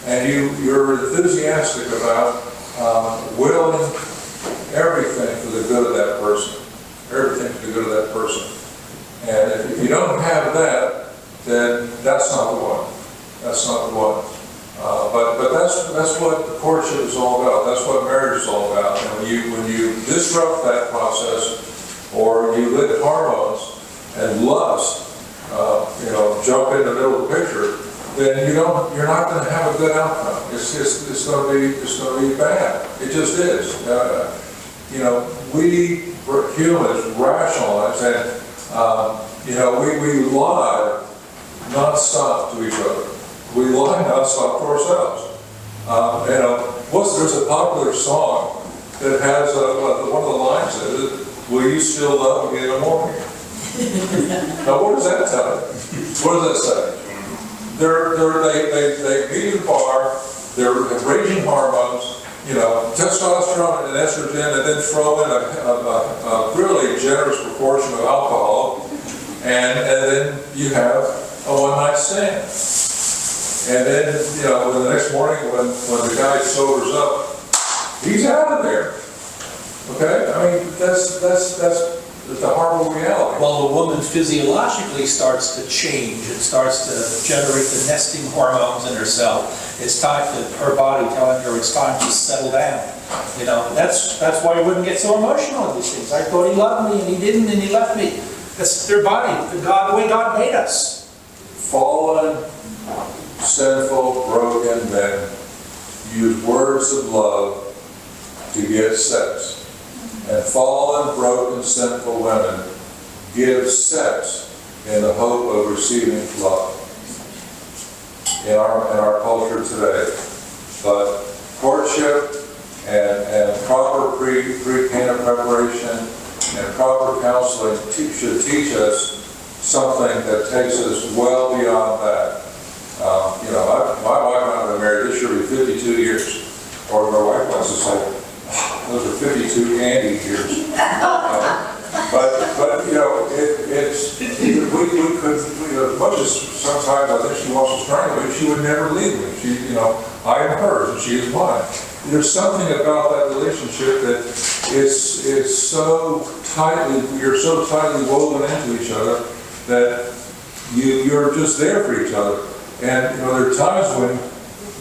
and you're enthusiastic about willing everything for the good of that person. Everything for the good of that person. And if you don't have that, then that's not the one. That's not the one. But that's what the courtship is all about. That's what marriage is all about. And when you disrupt that process, or you let hormones and lust, jump in the middle of the picture, then you're not going to have a good outcome. It's going to be bad. It just is. We humans rationalize, and we lie non-stop to each other. We lie non-stop to ourselves. There's a popular song that has one of the lines in it, will you still love me in the morning? Now what does that tell you? What does that say? They meet in the bar, they're raging hormones, testosterone and estrogen, and then throw in a really generous proportion of alcohol, and then you have a one-night stand. And then, the next morning when the guy sobers up, he's out of there. Okay? I mean, that's the horrible reality. Well, the woman physiologically starts to change. It starts to generate the nesting hormones in herself. It's time to her body telling her it's time to settle down. That's why I wouldn't get so emotional at these things. I thought he loved me and he didn't, and he left me. That's their body, the way God made us. Fallen, sinful, broken men use words of love to get sex. And fallen, broken, sinful women give sex in the hope of receiving love in our culture today. But courtship and proper pre-canna preparation and proper counseling should teach us something that takes us well beyond that. My wife and I have been married this year will be 52 years. Or my wife likes to say, those are 52 Andy years. We could, as much as sometimes I think she wants to strangle me, she would never leave me. I am hers and she is mine. There's something about that relationship that is so tightly, you're so tightly woven into each other that you're just there for each other. And there are times when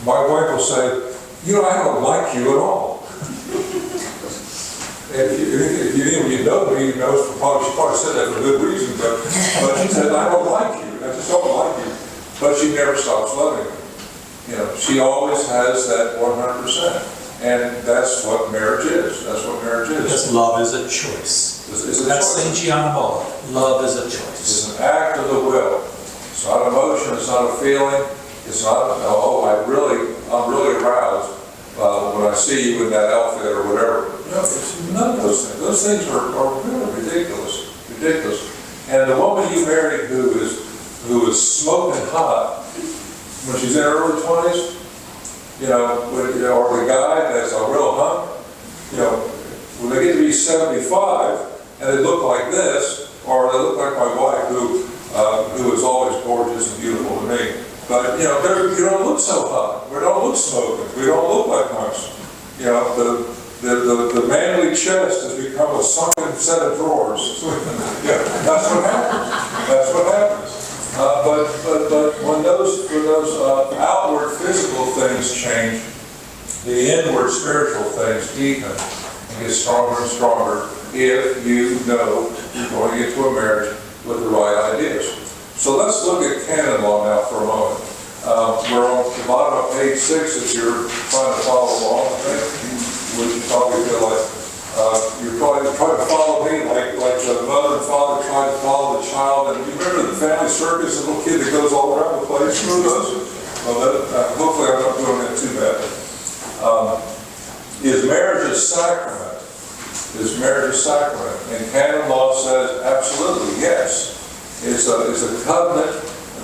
my wife will say, I don't like you at all. If you know me, she probably said that for good reason, but she said, I don't like you. I just don't like you. But she never stops loving me. She always has that 100%. And that's what marriage is. That's what marriage is. Because love is a choice. It's a That's choice. St. Gianna. Love is a choice. It's an act of the will. It's not emotion, it's not a feeling, it's not, oh, I'm really aroused when I see you in that outfit or whatever. No, it's none of those things. Those things are really ridiculous. And the woman you married who is smoking hot when she's in her early 20s, or the guy that's a real hunk, when they get to be 75 and they look like this, or they look like my wife who is always gorgeous and beautiful to me. But, you don't look so hot. We don't look smoking. We don't look like hunks. The manly chest has become a sunken set of drawers. That's what happens. But when those outward physical things change, the inward spiritual things deepen and get stronger and stronger if you know you're going into a marriage with the right ideas. So let's look at canon law now for a moment. We're on the bottom of page 6 if you're trying to follow along, I think, which you probably feel like you're probably trying to follow me like the mother and father tried to follow the child. And you remember the family circus, the little kid that goes all around the place? Who knows? Well, hopefully I'm not doing that too bad. Is marriage a sacrament? Is marriage a sacrament? And canon law says absolutely yes. It's a covenant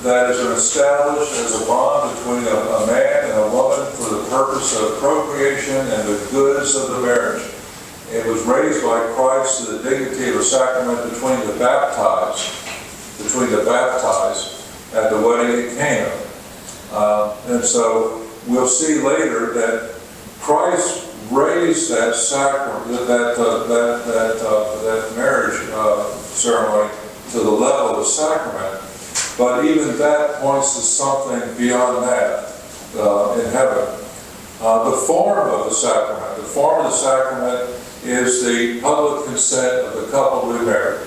that is established as a bond between a man and a woman for the purpose of procreation and the goods of the marriage. It was raised by Christ to the dignity of a sacrament between the baptized at the wedding at Cana. And so we'll see later that Christ raised that sacrament, that marriage ceremony to the level of a sacrament, but even that points to something beyond that in heaven. The form of the sacrament is the public consent of the couple to be married.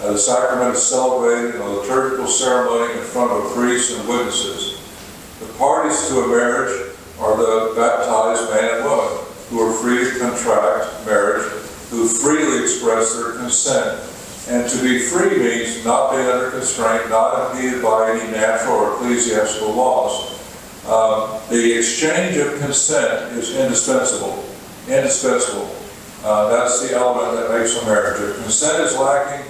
The sacrament is celebrated in a liturgical ceremony in front of a priest and witnesses. The parties to a marriage are the baptized man and woman, who are free to contract marriage, who freely express their consent. And to be free means not being under constraint, not impeded by any natural or ecclesiastical laws. The exchange of consent is indispensable. That's the element that makes a marriage. If consent is lacking,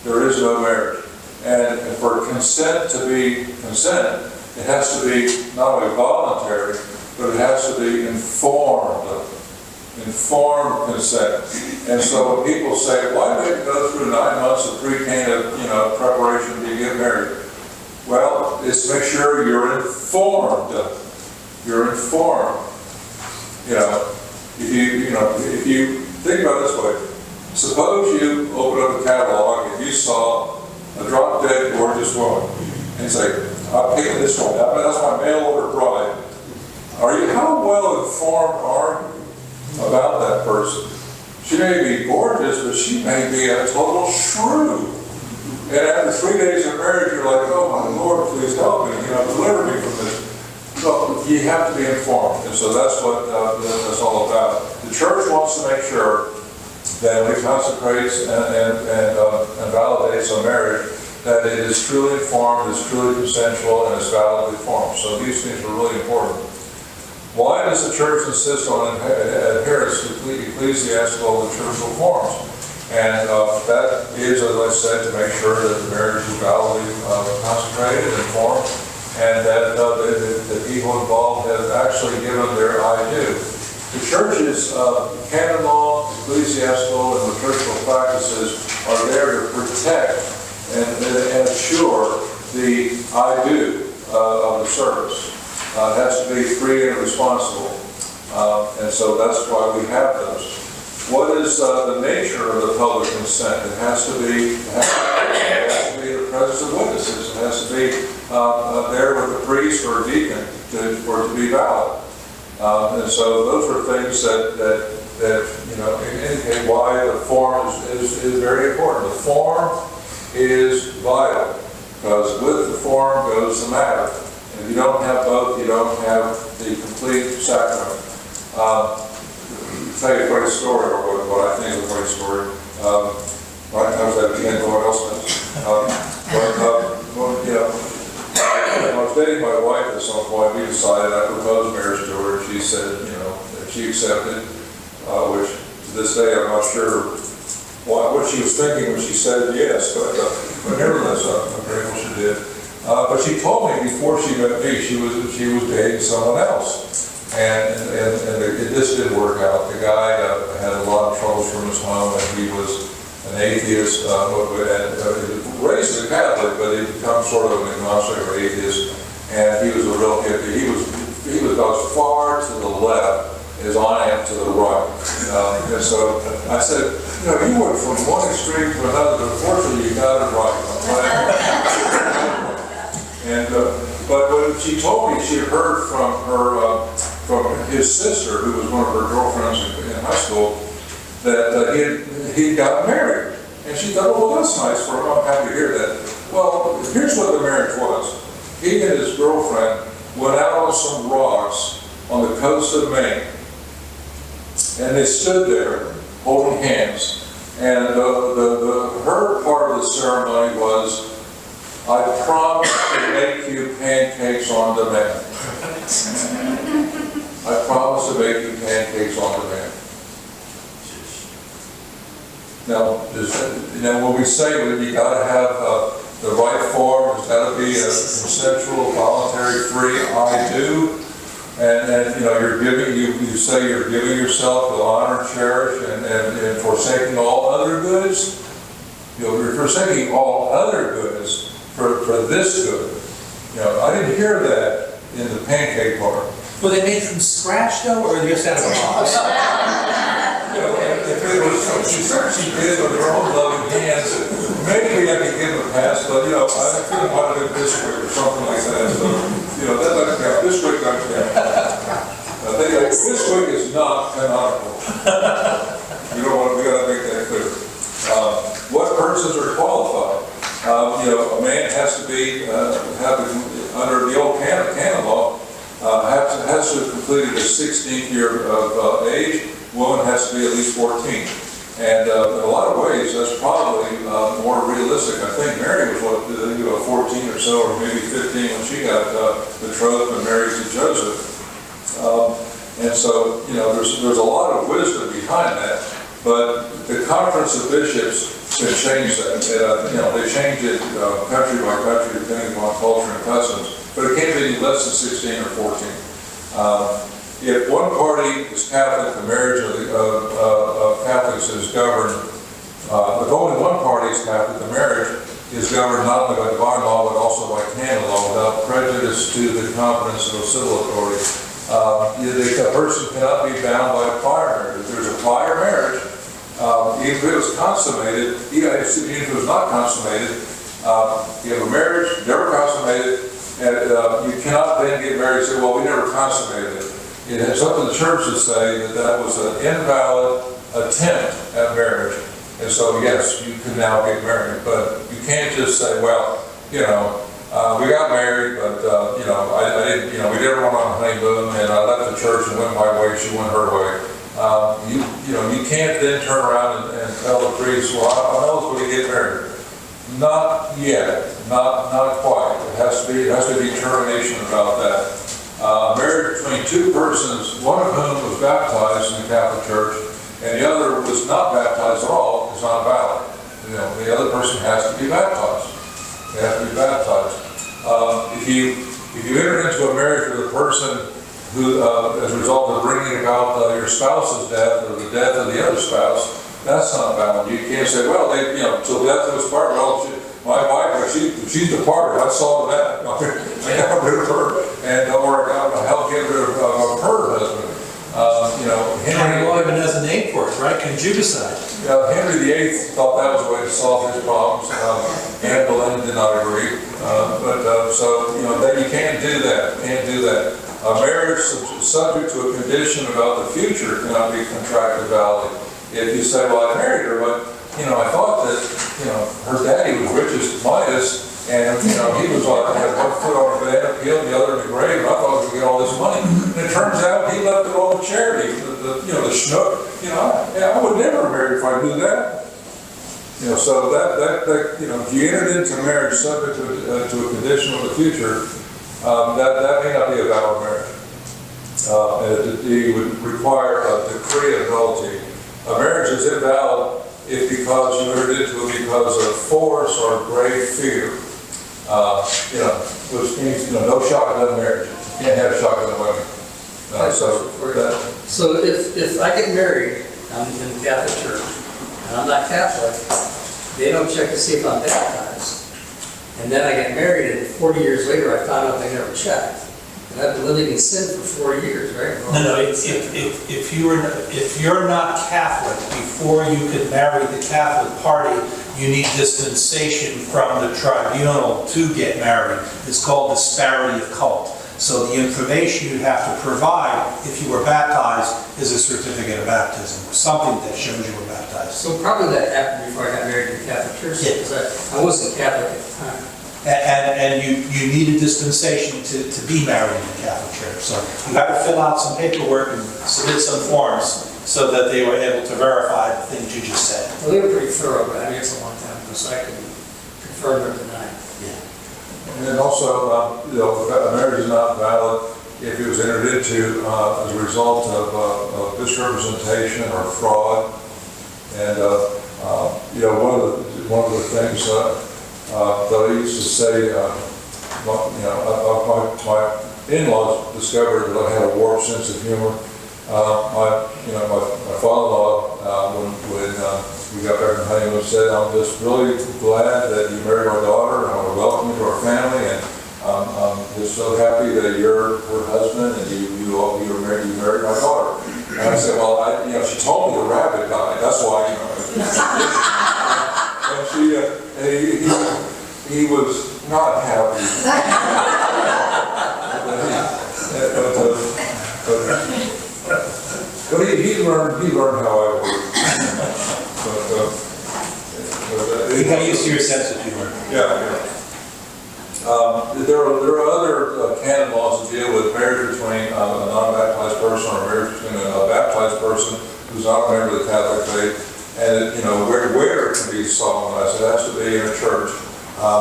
there is no marriage. And for consent to be consent, it has to be not only voluntary, but it has to be informed consent. And so when people say, why do you go through 9 months of pre-Cana, preparation to get married? Well, it's to make sure you're informed. You're informed. If you think about it this way, suppose you open up a catalog and you saw a drop-dead gorgeous woman, and you say, I'm picking this one. That's my mail-order bride. How well informed are you about that person? She may be gorgeous, but she may be a total shrew. And after 3 days of marriage, you're like, oh my Lord, please help me, deliver me from this. So you have to be informed, and so that's what that's all about. The church wants to make sure that when it consecrates and validates a marriage, that it is truly informed, is truly consensual, and is validly formed. So these things are really important. Why does the church insist on adherence to ecclesiastical liturgical forms? And that is, as I said, to make sure that the marriage is validly consecrated and formed, and that the people involved have actually given their I do. The church's canon law, ecclesiastical, and liturgical practices are there to protect and assure the I do of the service. It has to be free and responsible. And so that's why we have those. What is the nature of the public consent? It has to be in the presence of witnesses. It has to be there with a priest or a deacon for it to be valid. And so those are things that indicate why the form is very important. The form is vital, because with the form goes the matter. If you don't have both, you don't have the complete sacrament. I'll tell you a great story, or what I think is a great story. Right now, that begins, what else does? dating my wife at some point, we decided I proposed marriage to her, and she said, you know, that she accepted, which to this day I'm not sure what she was thinking when she said yes, but nevertheless, I'm grateful she did. But she told me before she met me, she was dating someone else, and it just didn't work out. The guy had a lot of troubles from his home, and he was an atheist, raised as a Catholic, but he became sort of an agnostic or atheist, and he was a real hippie. He was as far to the left as I am to the right. And so I said, you know, you went from one extreme to another, but unfortunately you got it right. And but when she told me she had heard from his sister, who was one of her girlfriends in high school, that he got married. And she thought, oh, well, that's nice for him. I'm happy to hear that. Well, here's what the marriage was. He and his girlfriend went out on some rocks on the coast of Maine. And they stood there holding hands. And her part of the ceremony was, I promise to make you pancakes on demand. I promise to make you pancakes on demand. Now, when we say that you got to have the right form, it's got to be a consensual, voluntary, free, I do. And you know, you say you're giving yourself to honor, cherish, and forsaking all other goods. You know, you're forsaking all other goods for this good. You know, I didn't hear that in the pancake part. Were they made from scratch though, or just out of a box? You know, if it was something she did with her own loving hands, maybe I could give it a pass, but you know, I couldn't want it in Bisquick or something like that. So, you know, that doesn't count. Bisquick doesn't count. Bisquick is not canonical. We got to make that clear. What persons are qualified? You know, a man has to be under the old canon law, has to have completed his 16th year of age. Woman has to be at least 14. And in a lot of ways, that's probably more realistic. I think Mary was 14 or so, or maybe 15 when she got betrothed and married to Joseph. And so, you know, there's a lot of wisdom behind that. But the Conference of Bishops can change that. You know, they change it country by country depending upon culture and customs. But it can't be less than 16 or 14. If one party is Catholic, the marriage of Catholics is governed, if only one party is Catholic, the marriage is governed not only by divine law, but also by canon law, without prejudice to the competence of a civil authority. The person cannot be bound by a prior marriage. If there's a prior marriage, even if it was consummated, even if it was not consummated, you have a marriage, never consummated, and you cannot then get married and say, well, we never consummated it. It has up to the church to say that was an invalid attempt at marriage. And so, yes, you can now get married, but you can't just say, well, you know, we got married, but, you know, I didn't, you know, we never went on a honeymoon, and I left the church and went my way, she went her way. You know, you can't then turn around and tell the priest, well, I know it's when you get married. Not yet, not quite. It has to be termination about that. Marriage between two persons, one of whom was baptized in the Catholic Church, and the other was not baptized at all, is not valid. You know, the other person has to be baptized. They have to be baptized. If you enter into a marriage with a person who, as a result of bringing about your spouse's death or the death of the other spouse, that's not valid. You can't say, well, you know, till death of us part. Well, my wife, she's departed. I saw that. I got rid of her, or I helped get rid of her husband. You know, Henry law even has a name for it, right? Conjugicide. Henry VIII thought that was a way to solve his problems. Madeleine did not agree. So, you know, that you can't do that. Can't do that. A marriage subject to a condition about the future cannot be contracted validly. If you say, well, I married her, but, you know, I thought that, you know, her daddy was rich as Midas, and, you know, he was had one foot on the banana peel, the other in the grave, and I thought we would get all this money. And it turns out he left it all to charity, the schnook. You know, I would never marry if I knew that. You know, so that you know, if you entered into marriage subject to a condition of the future, that may not be a valid marriage. It would require a decree of nullity. A marriage is invalid if because you entered into it because of force or grave fear. Which means, no shotgun marriage. You can't have shotgun wedding. So if I get married, I'm in the Catholic Church, and I'm not Catholic, they don't check to see if I'm baptized. And then I get married, and 40 years later, I found out they never checked. And I've been living in sin for 4 years, right? No, if you're not Catholic, before you could marry the Catholic party, you need dispensation from the tribunal to get married. It's called disparity of cult. So the information you have to provide, if you were baptized, is a certificate of baptism, or something that shows you were baptized. So probably that happened before I got married in the Catholic Church, because I wasn't Catholic at the time. And you need a dispensation to be married in the Catholic Church. So you have to fill out some paperwork and submit some forms so that they were able to verify the things you just said. Well, they were pretty thorough, but I mean, it's a long time ago, so I can confirm or deny. And then also, a marriage is not valid if it was entered into as a result of misrepresentation or fraud. And one of the things that I used to say, my in-laws discovered that I had a warped sense of humor. My father-in-law, when we got back from honeymoon, said, "I'm just really glad that you married my daughter, and I want to welcome you to our family, and I'm just so happy that you're her husband, and you married my daughter." And I said, "Well, she told me the rabbit died. That's why, And he was not happy. But he learned how I work. You got used to your sense of humor. Yeah. There are other canon laws that deal with marriage between a non-baptized person or marriage between a baptized person who's not a member of the Catholic faith. And where it can be solemnized, it has to be in a church.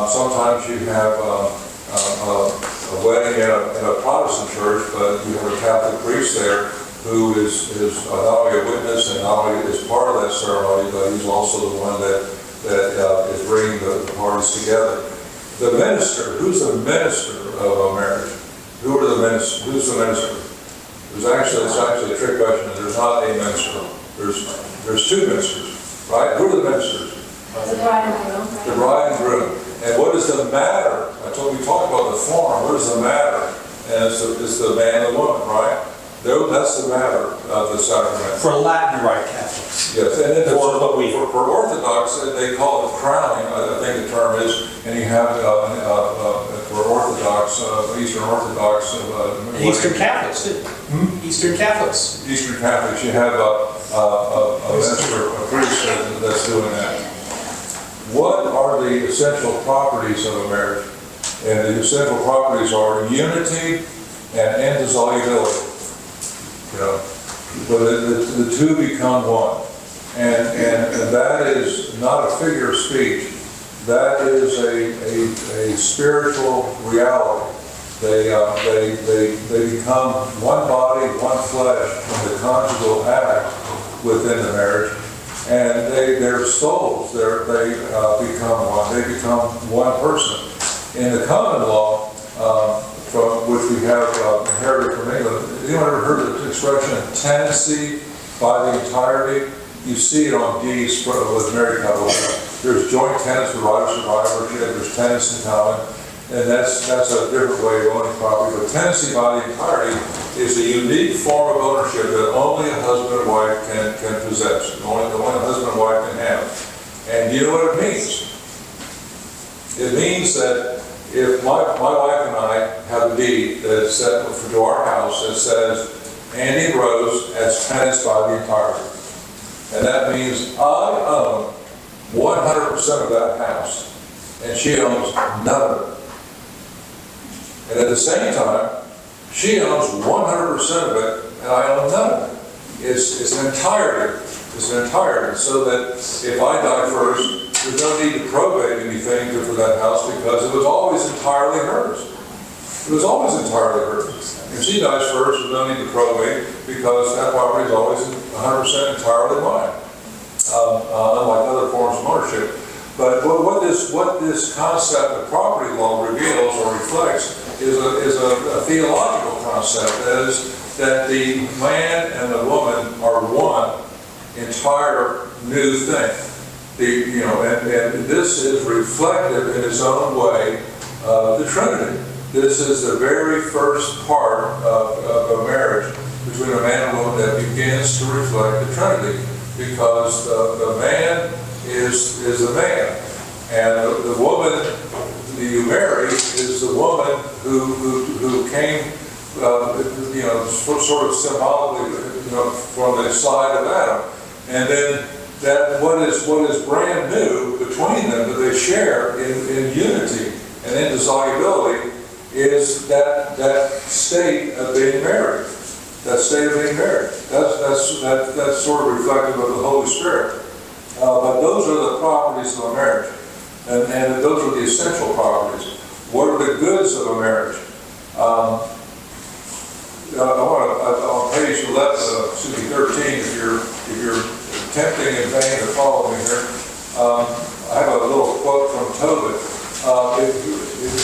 Sometimes you have a wedding in a Protestant church, but you have a Catholic priest there who is not only a witness and not only is part of that ceremony, but he's also the one that is bringing the parties together. The minister, who's the minister of a marriage? Who are the ministers? Who's the minister? It's actually a trick question. There's not a minister. There's two ministers, right? Who are the ministers? The bride and groom. The bride and groom. And what is the matter? We talked about the form. What is the matter? And it's the man and the woman, right? That's the matter of the sacrament. For Latin Rite Catholics. Yes, and then for Orthodox, they call it crowning, I think the term is, and you have for Orthodox, Eastern Orthodox. Eastern Catholics, too. Eastern Catholics. Eastern Catholics, you have a minister, a priest that's doing that. What are the essential properties of a marriage? And the essential properties are unity and indissolubility. But the two become one. And that is not a figure of speech. That is a spiritual reality. They become one body, one flesh in the conjugal act within the marriage. And their souls, they become one. They become one person. In the common law, from which we have inherited from England, anyone ever heard the expression tenancy by the entirety? You see it on deeds with married couples. There's joint tenants with right of survivorship. There's tenants in common, and that's a different way of owning property. But tenancy by the entirety is a unique form of ownership that only a husband and wife can possess. Only a husband and wife can have. And you know what it means? It means that if my wife and I have a deed that is set to our house that says Andy and Rose as tenants by the entirety. And that means I own 100% of that house, and she owns none of it. And at the same time, she owns 100% of it, and I own none of it. It's an entirety. It's an entirety, so that if I die first, there's no need to probate anything for that house because it was always entirely hers. It was always entirely hers. If she dies first, there's no need to probate because that property is always 100% entirely mine, unlike other forms of ownership. But what this concept of property law reveals or reflects is a theological concept. That is, that the man and the woman are one entire new thing. And this is reflective in its own way of the Trinity. This is the very first part of a marriage between a man and woman that begins to reflect the Trinity, because the man is the man, and the woman that you marry is the woman who came, sort of symbolically, from the side of Adam, and then that what is brand new between them that they share in unity and indissolubility is that state of being married. That state of being married. That's sort of reflective of the Holy Spirit. But those are the properties of a marriage, and those are the essential properties. What are the goods of a marriage? On page 13, if you're attempting in vain to follow me here, I have a little quote from Tobit.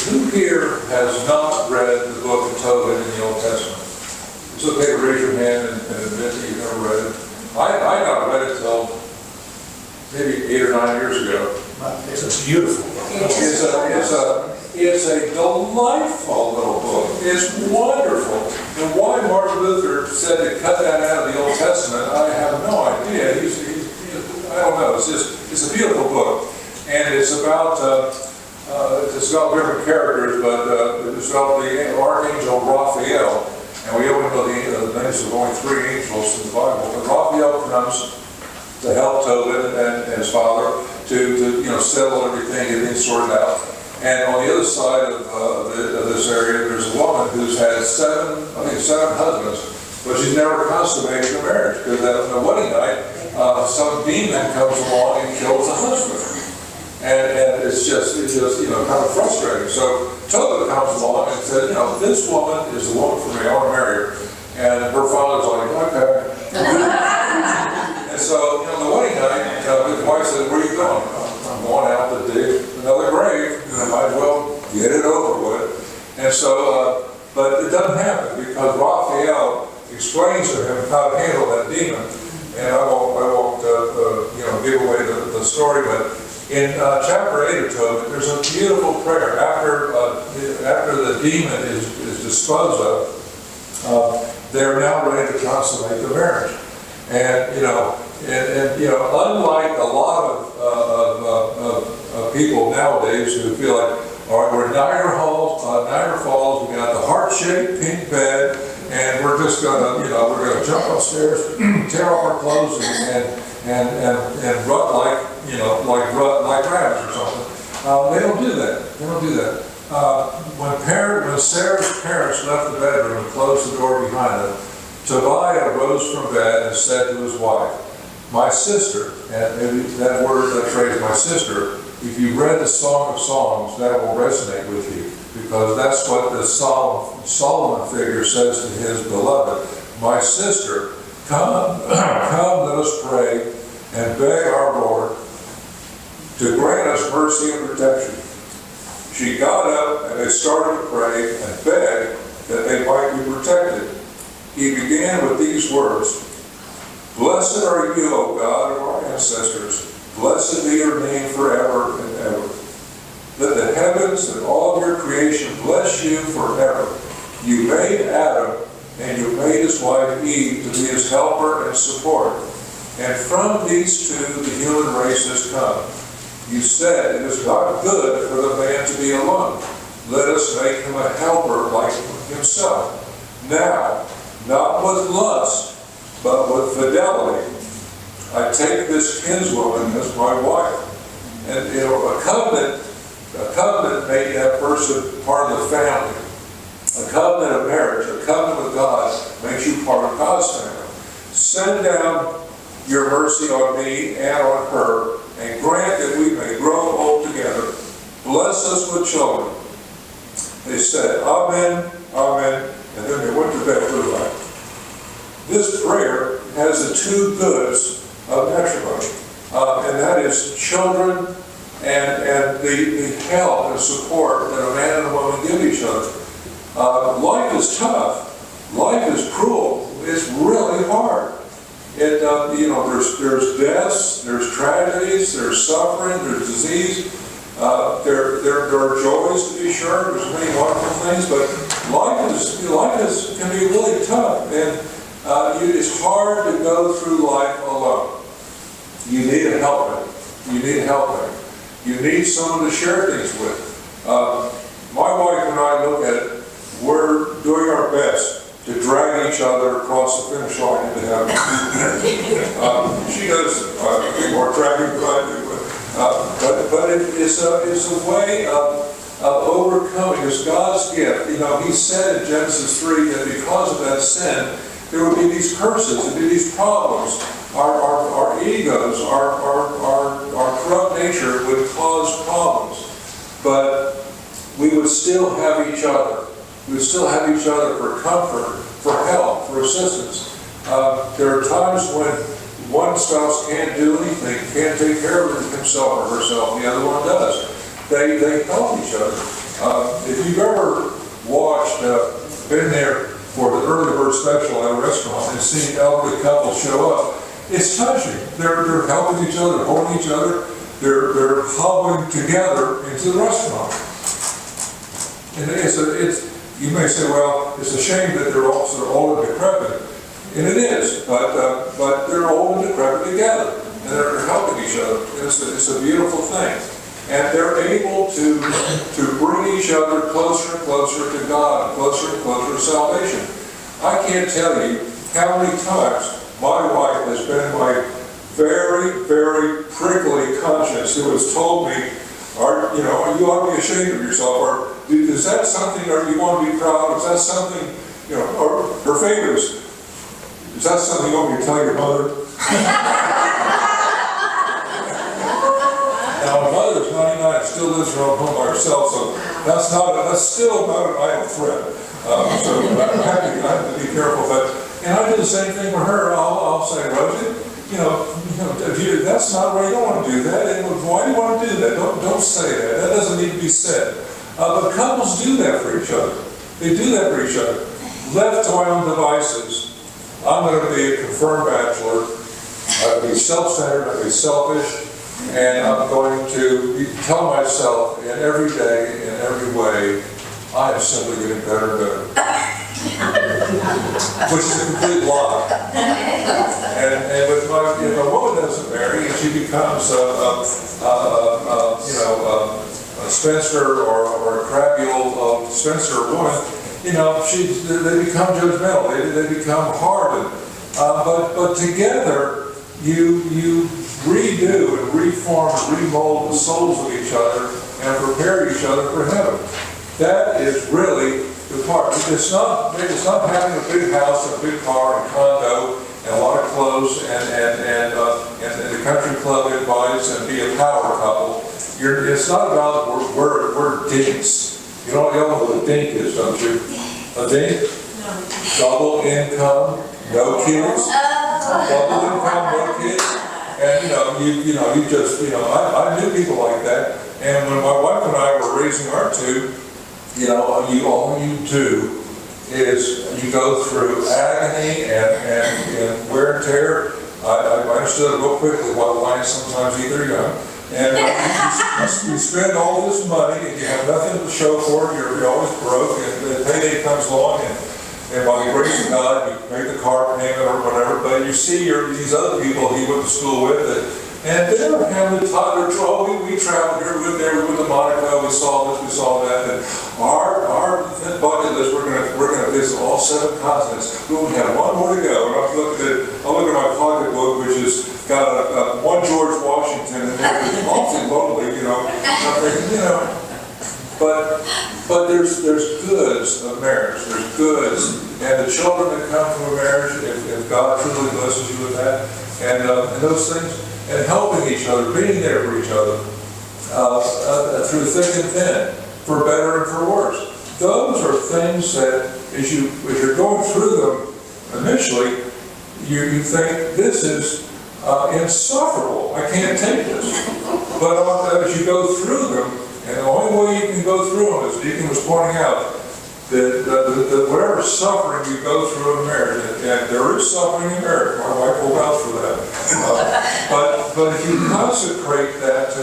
Who here has not read the book of Tobit in the Old Testament? It's okay to raise your hand and admit that you've never read it. I not read it till maybe 8 or 9 years ago. It's beautiful. It's a delightful little book. It's wonderful. And why Martin Luther said to cut that out of the Old Testament, I have no idea. I don't know. It's a beautiful book, and it's about different characters, but it's about the Archangel Raphael. And we only know the names of only 3 angels in the Bible. But Raphael comes to help Tobit and his father to settle everything, get things sorted out. And on the other side of this area, there's a woman who's had 7 husbands, but she's never consummated a marriage, because at the wedding night, some demon comes along and kills the husband. And it's just kind of frustrating. So Tobit comes along and says, this woman is the woman for me, I want to marry her. And her father's like, okay. And so, the wedding night, his wife said, where are you going? I'm going out to dig another grave, and I might as well get it over with. And so, but it doesn't happen, because Raphael explains to him how to handle that demon. And I won't give away the story, but in chapter 8 of Tobit, there's a beautiful prayer after the demon is disposed of. They're now ready to consummate the marriage, and unlike a lot of people nowadays who feel like, all right, we're in Niagara Falls, we got the heart-shaped pink bed, and we're just gonna jump upstairs, tear off our clothes, and rut like rabbits or something. They don't do that. When Sarah's parents left the bedroom and closed the door behind them, Tobiah rose from bed and said to his wife, my sister, and that phrase, my sister, if you read the Song of Songs, that will resonate with you, because that's what the Solomon figure says to his beloved. My sister, come, let us pray and beg our Lord to grant us mercy and protection. She got up and they started to pray and beg that they might be protected. He began with these words, blessed are you, O God of our ancestors. Blessed be your name forever and ever. Let the heavens and all of your creation bless you forever. You made Adam, and you made his wife Eve to be his helper and support. And from these two the human race has come. You said it is not good for the man to be alone. Let us make him a helper like himself. Now, not with lust, but with fidelity, I take this kinswoman as my wife. And a covenant made that person part of the family. A covenant of marriage, a covenant with God, makes you part of God's family. Send down your mercy on me and on her, and grant that we may grow old together. Bless us with children. they said, Amen, Amen, and then they went to bed for the night. This prayer has the two goods of matrimony, and that is children and the help and support that a man and a woman give each other. Life is tough. Life is cruel. It's really hard. There's deaths, there's tragedies, there's suffering, there's disease. There are joys to be sure. There's many wonderful things, but life can be really tough, and it's hard to go through life alone. You need a helpmate. You need a helpmate. You need someone to share things with. My wife and I look at it. We're doing our best to drag each other across the finish line into heaven. She does a bit more dragging than I do, but it's a way of overcoming. It's God's gift. He said in Genesis 3 that because of that sin, there would be these curses, there would be these problems. Our egos, our corrupt nature would cause problems, but we would still have each other. We would still have each other for comfort, for help, for assistance. There are times when one spouse can't do anything, can't take care of himself or herself, the other one does. They help each other. If you've ever watched, been there for the early bird special at a restaurant and seen elderly couples show up, it's touching. They're helping each other, holding each other. They're huddling together into the restaurant. And you may say, well, it's a shame that they're all sort of old and decrepit. And it is, but they're old and decrepit together. And they're helping each other. It's a beautiful thing. And they're able to bring each other closer and closer to God, closer and closer to salvation. I can't tell you how many times my wife has been my very, very prickly conscience who has told me, you ought to be ashamed of yourself, or is that something or you want to be proud of? Is that something, or her favorite is that something you want me to tell your mother? Now, my mother's 99, still lives her own home by herself, so that's still not an idle threat. So I have to be careful, and I do the same thing with her. I'll say, Rosie, that's not right. You don't want to do that. And why do you want to do that? Don't say that. That doesn't need to be said. But couples do that for each other. They do that for each other. Left to my own devices, I'm going to be a confirmed bachelor. I'm going to be self-centered. I'm going to be selfish, and I'm going to tell myself in every day, in every way, I am simply getting better and better. Which is a complete lie. And with if a woman doesn't marry and she becomes a spinster or a crappy old spinster woman, they become judgmental. They become hardened. But together, you redo and reform and remold the souls of each other and prepare each other for heaven. That is really the part. It's not having a big house and a big car and condo and a lot of clothes and the country club invites and be a power couple. It's not about we're dinks. You know what a dink is, don't you? A dink? No. Double income, no kids. Double income, no kids. And I knew people like that. And when my wife and I were raising our two, all you do is you go through agony and wear and tear. I understood it real quickly what lions sometimes either, And you spend all this money and you have nothing to show for it. You're always broke, and the payday comes along, and by the grace of God, you make the car payment or whatever. But you see these other people he went to school with, and they're having the toddler. We traveled here, we went there, we went to Monaco, we saw this, we saw that, and our bucket list, we're going to visit all 7 continents. We only have one more to go. And I look at my pocketbook, which has got one George Washington, and it's awfully lonely, But there's goods of marriage. There's goods, and the children that come from a marriage, if God truly blesses you with that, and those things, and helping each other, being there for each other through thick and thin, for better and for worse. those are things that, as you're going through them initially, you think, this is insufferable. I can't take this. But as you go through them, and the only way you can go through them, as Deacon was pointing out, that whatever suffering you go through in marriage, and there is suffering in marriage, my wife will vouch for that. But if you consecrate that to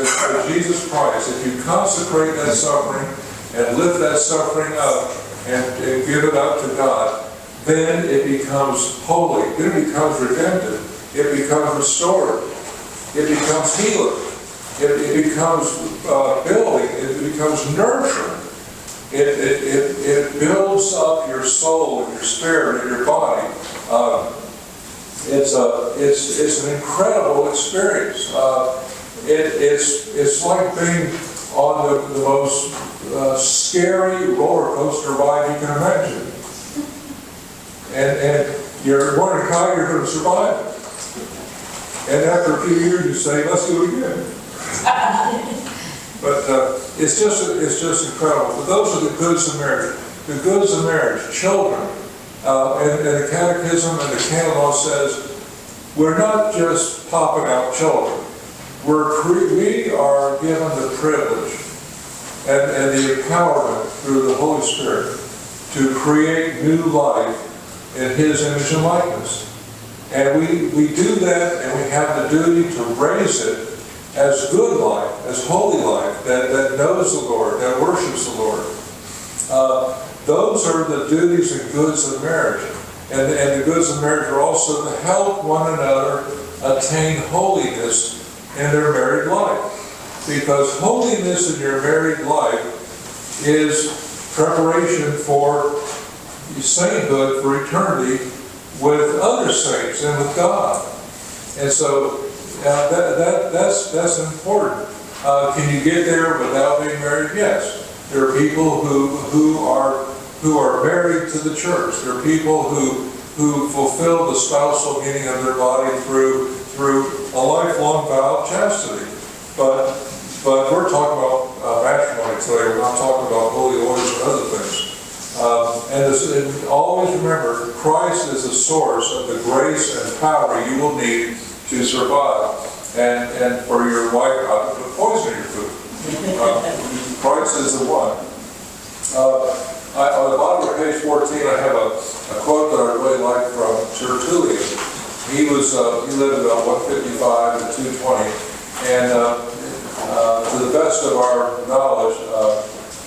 Jesus Christ, if you consecrate that suffering and lift that suffering up and give it up to God, then it becomes holy, then it becomes redemptive, it becomes restored, it becomes healing, it becomes building, it becomes nurturing. It builds up your soul and your spirit and your body. It's an incredible experience. It's like being on the most scary roller coaster ride you can imagine. And you're wondering how you're going to survive it. And after a few years you say, let's do it again. But it's just incredible. But those are the goods of marriage. The goods of marriage, children. And the Catechism and the Canon Law says, we're not just popping out children. We are given the privilege and the empowerment through the Holy Spirit to create new life in His image and likeness. And we do that, and we have the duty to raise it as good life, as holy life, that knows the Lord, that worships the Lord. Those are the duties and goods of marriage. And the goods of marriage are also to help one another attain holiness in their married life. Because holiness in your married life is preparation for sainthood, for eternity with other saints and with God. And so that's important. Can you get there without being married? Yes. There are people who are married to the church. There are people who fulfill the spousal meaning of their body through a lifelong vow of chastity. But we're talking about matrimony today. We're not talking about holy orders and other things. And always remember, Christ is the source of the grace and power you will need to survive, and for your wife not to put poison in your food. Christ is the one. On the bottom of page 14, I have a quote that I really like from Tertullian. He lived about 155 to 220, and to the best of our knowledge,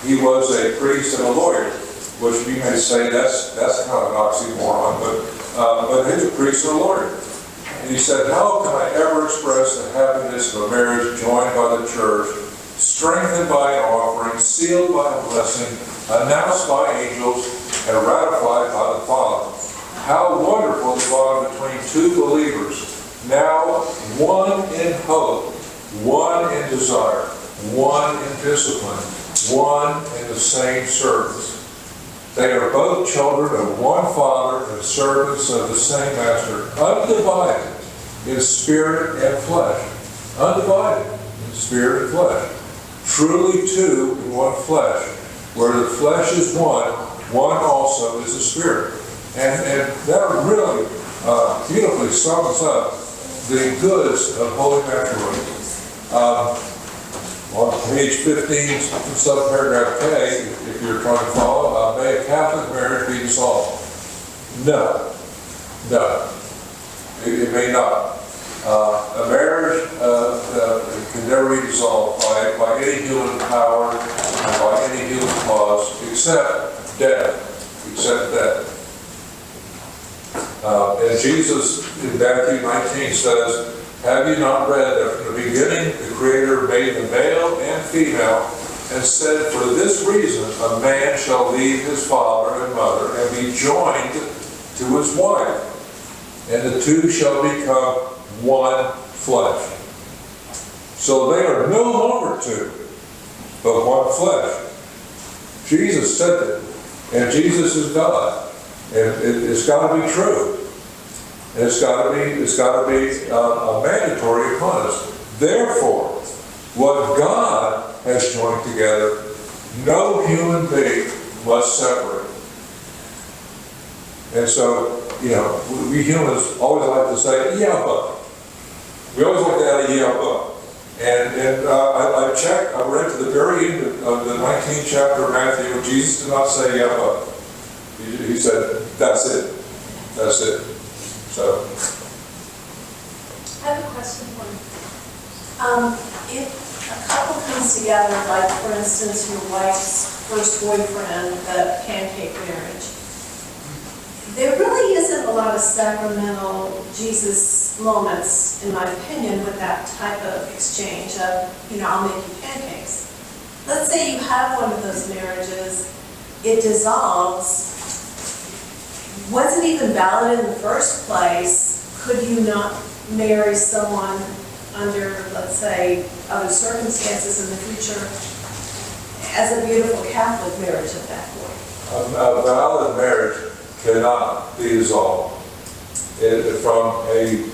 he was a priest and a lawyer, which you may say that's kind of an oxymoron, but he's a priest and a lawyer. And he said, how can I ever express the happiness of a marriage joined by the church, strengthened by an offering, sealed by a blessing, announced by angels, and ratified by the Father? How wonderful the bond between two believers, now one in hope, one in desire, one in discipline, one in the same service. They are both children of one Father and servants of the same Master, undivided in spirit and flesh. Undivided in spirit and flesh. Truly two in one flesh. Where the flesh is one, one also is the spirit. And that really beautifully sums up the goods of holy matrimony. On page 15, subparagraph K, if you're trying to follow, may a Catholic marriage be dissolved? No. It may not. A marriage can never be dissolved by any human power and by any human cause, except death. And Jesus in Matthew 19 says, have you not read that from the beginning the Creator made them male and female, and said, for this reason a man shall leave his father and mother and be joined to his wife, and the two shall become one flesh. So they are no longer two, but one flesh. Jesus said that, and Jesus is God, and it's got to be true. And it's got to be mandatory upon us. Therefore, what God has joined together, no human being must separate. And so, we humans always like to say, yeah, but. We always like to add a yeah, but. And I checked, I read to the very end of the 19th chapter of Matthew, Jesus did not say yeah, but. He said, that's it. That's it. So. I have a question for you. If a couple comes together, like for instance, your wife's first boyfriend, the pancake marriage, there really isn't a lot of sacramental Jesus moments, in my opinion, with that type of exchange of, I'll make you pancakes. Let's say you have one of those marriages, it dissolves, wasn't even valid in the first place, could you not marry someone under, let's say, other circumstances in the future as a beautiful Catholic marriage at that point? A valid marriage cannot be dissolved. From an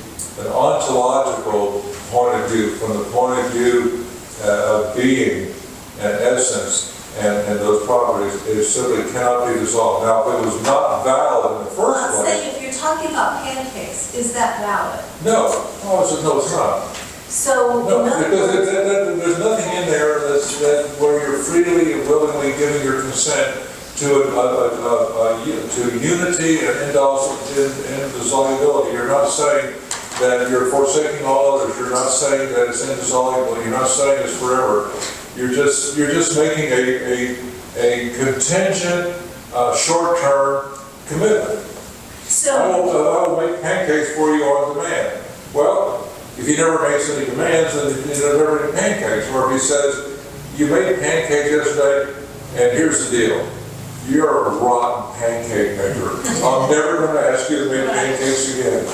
ontological point of view, from the point of view of being and essence and those properties, it simply cannot be dissolved. Now, if it was not valid in the first Let's place... say if you're talking about pancakes, is that valid? No. No, it's not. So, No, because there's nothing in there where you're freely and willingly giving your consent to unity and indissolubility. You're not saying that you're forsaking all others. You're not saying that it's indissoluble. You're not saying it's forever. You're just making a contingent, short-term commitment. So, I will make pancakes for you on demand. Well, if he never makes any demands, then there's never any pancakes. Or if he says, you made pancakes yesterday, and here's the deal. You're a rotten pancake maker. I'm never going to ask you to make pancakes again.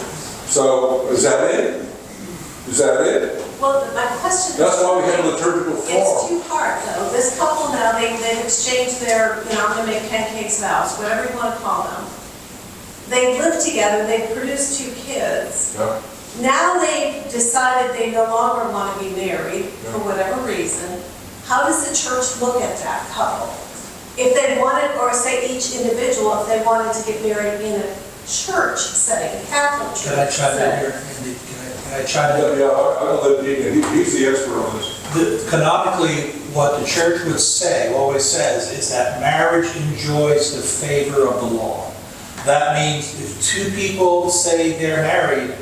So, is that it? Is that it? well, my question is... That's why we have liturgical form. It's two-part, though. This couple now, they've exchanged their, I'm going to make pancakes vows, whatever you want to call them. They've lived together, they've produced 2 kids. Yeah. Now they've decided they no longer want to be married, for whatever reason. How does the church look at that couple? If they wanted, or say each individual, if they wanted to get married in a church setting, a Catholic church Can I chime in setting. here, Andy? Can I chime in? Yeah, I'll let Deacon, he's the expert on this. Canonically, what the church would say, always says, is that marriage enjoys the favor of the law. That means if 2 people say they're married,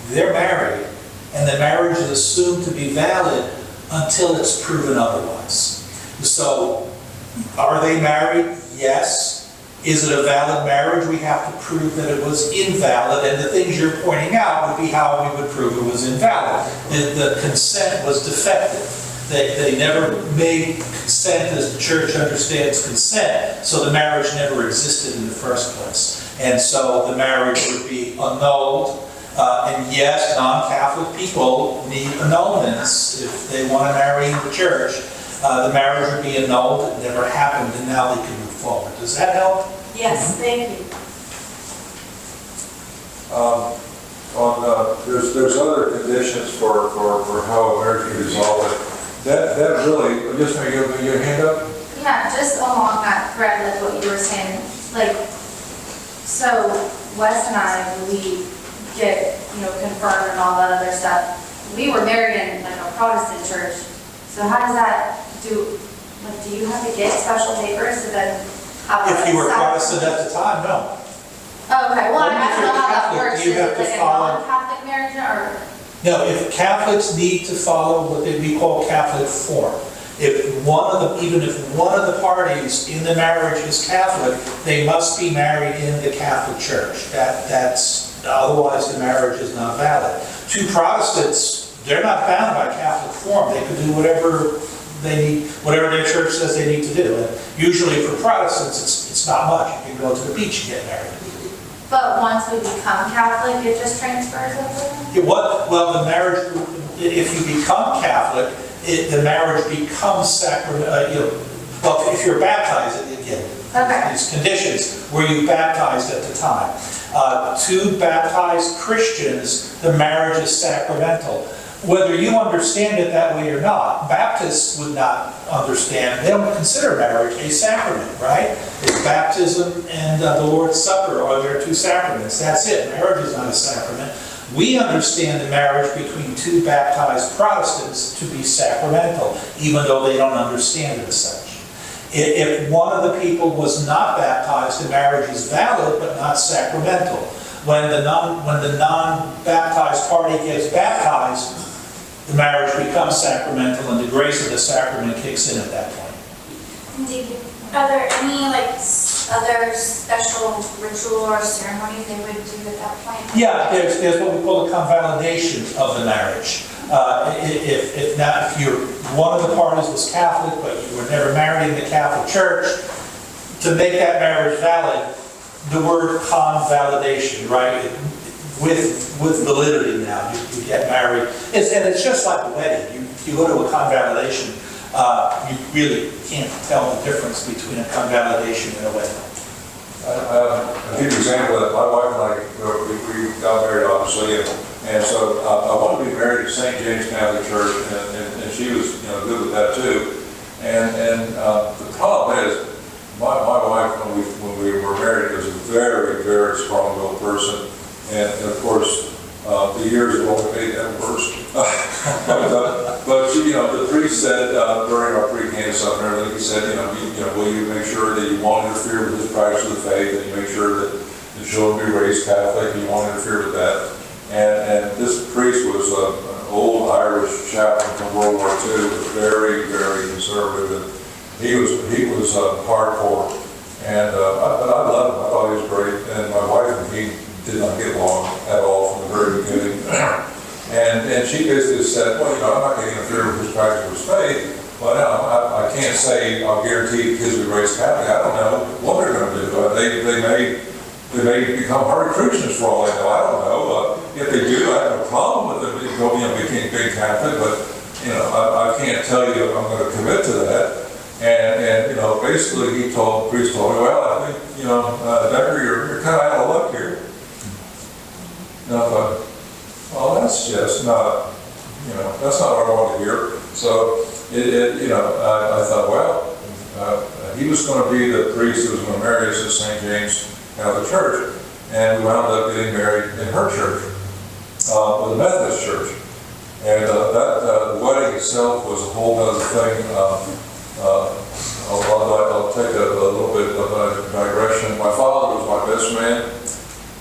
and the marriage is assumed to be valid until it's proven otherwise. So, are they married? Yes. Is it a valid marriage? We have to prove that it was invalid, and the things you're pointing out would be how we would prove it was invalid. The consent was defective. They never made consent as the church understands consent, so the marriage never existed in the first place. And so the marriage would be annulled. And yes, non-Catholic people need annulments if they want to marry in the church. The marriage would be annulled, it never happened, and now they can move forward. Does that help? Yes, thank you. There's other conditions for how a marriage can be resolved. That really, just want to give you a hand up? Yeah, just along that thread, like what you were saying, like, so Wes and I, when we get, confirmed and all that other stuff, we were married in like a Protestant church. So how does that do you have to get special papers to then have If you were sacrament? Protestant at the time, no. Oh, okay, well, I don't know how that Catholic, works. you Is have it to like a follow- non-Catholic marriage or? No, if Catholics need to follow what we call Catholic form, even if one of the parties in the marriage is Catholic, they must be married in the Catholic Church. Otherwise the marriage is not valid. 2 Protestants, they're not bound by Catholic form. They can do whatever they need, whatever their church says they need to do. And usually for Protestants, it's not much. You can go to the beach and get married. But once we become Catholic, it just transfers over? Well, the marriage, if you become Catholic, the marriage becomes sacramental. Well, if you're baptized, again, Okay. these conditions, were you baptized at the time? To baptized Christians, the marriage is sacramental. whether you understand it that way or not. Baptists would not understand, they don't consider marriage a sacrament, right? It's baptism and the Lord's Supper are their two sacraments, that's it. Marriage is not a sacrament. We understand the marriage between two baptized Protestants to be sacramental, even though they don't understand it as such. If one of the people was not baptized, the marriage is valid but not sacramental. When the non-baptized party gets baptized, the marriage becomes sacramental and the grace of the sacrament kicks in at that point. Are there any other special ritual or ceremony they would do at that point? Yeah, there's what we call the convalidation of the marriage. If one of the parties was Catholic, but you were never married in the Catholic Church, to make that marriage valid, the word convalidation, right? With validity now, you get married. And it's just like a wedding. You go to a convalidation, you really can't tell the difference between a convalidation and a wedding. I'll give you an example of that. My wife and I, we got married, obviously, and so I wanted to be married at St. James Catholic Church, and she was, good with that too. And the problem is, my wife, when we were married, was a very, very strong-willed person, and of course, the years have only made that worse. but she, the priest said during our pre-candidacy seminar, he said, will you make sure that you won't interfere with his practice of the faith, and you make sure that the children be raised Catholic, and you won't interfere with that. And this priest was an old Irish chaplain from World War II, was very, very conservative, and he was hardcore. And but I loved him. I thought he was great. And my wife and he did not get along at all from the very beginning. and she basically said, well, I'm not going to interfere with his practice of his faith, but I can't say I'll guarantee the kids will be raised Catholic. I don't know what they're going to do. They may become hard Christians for all I know. I don't know. If they do, I have no problem with them being Catholic, but I can't tell you I'm going to commit to that. And basically the priest told me, well, I think, Decker, you're kind of out of luck here. And I thought, well, that's just not, that's not what I want to hear. So, I thought, well, he was going to be the priest who was going to marry us at St. James Catholic Church. And we wound up getting married in her church, with the Methodist Church. And the wedding itself was a whole other thing. I'll take a little bit of a digression. My father was my best man,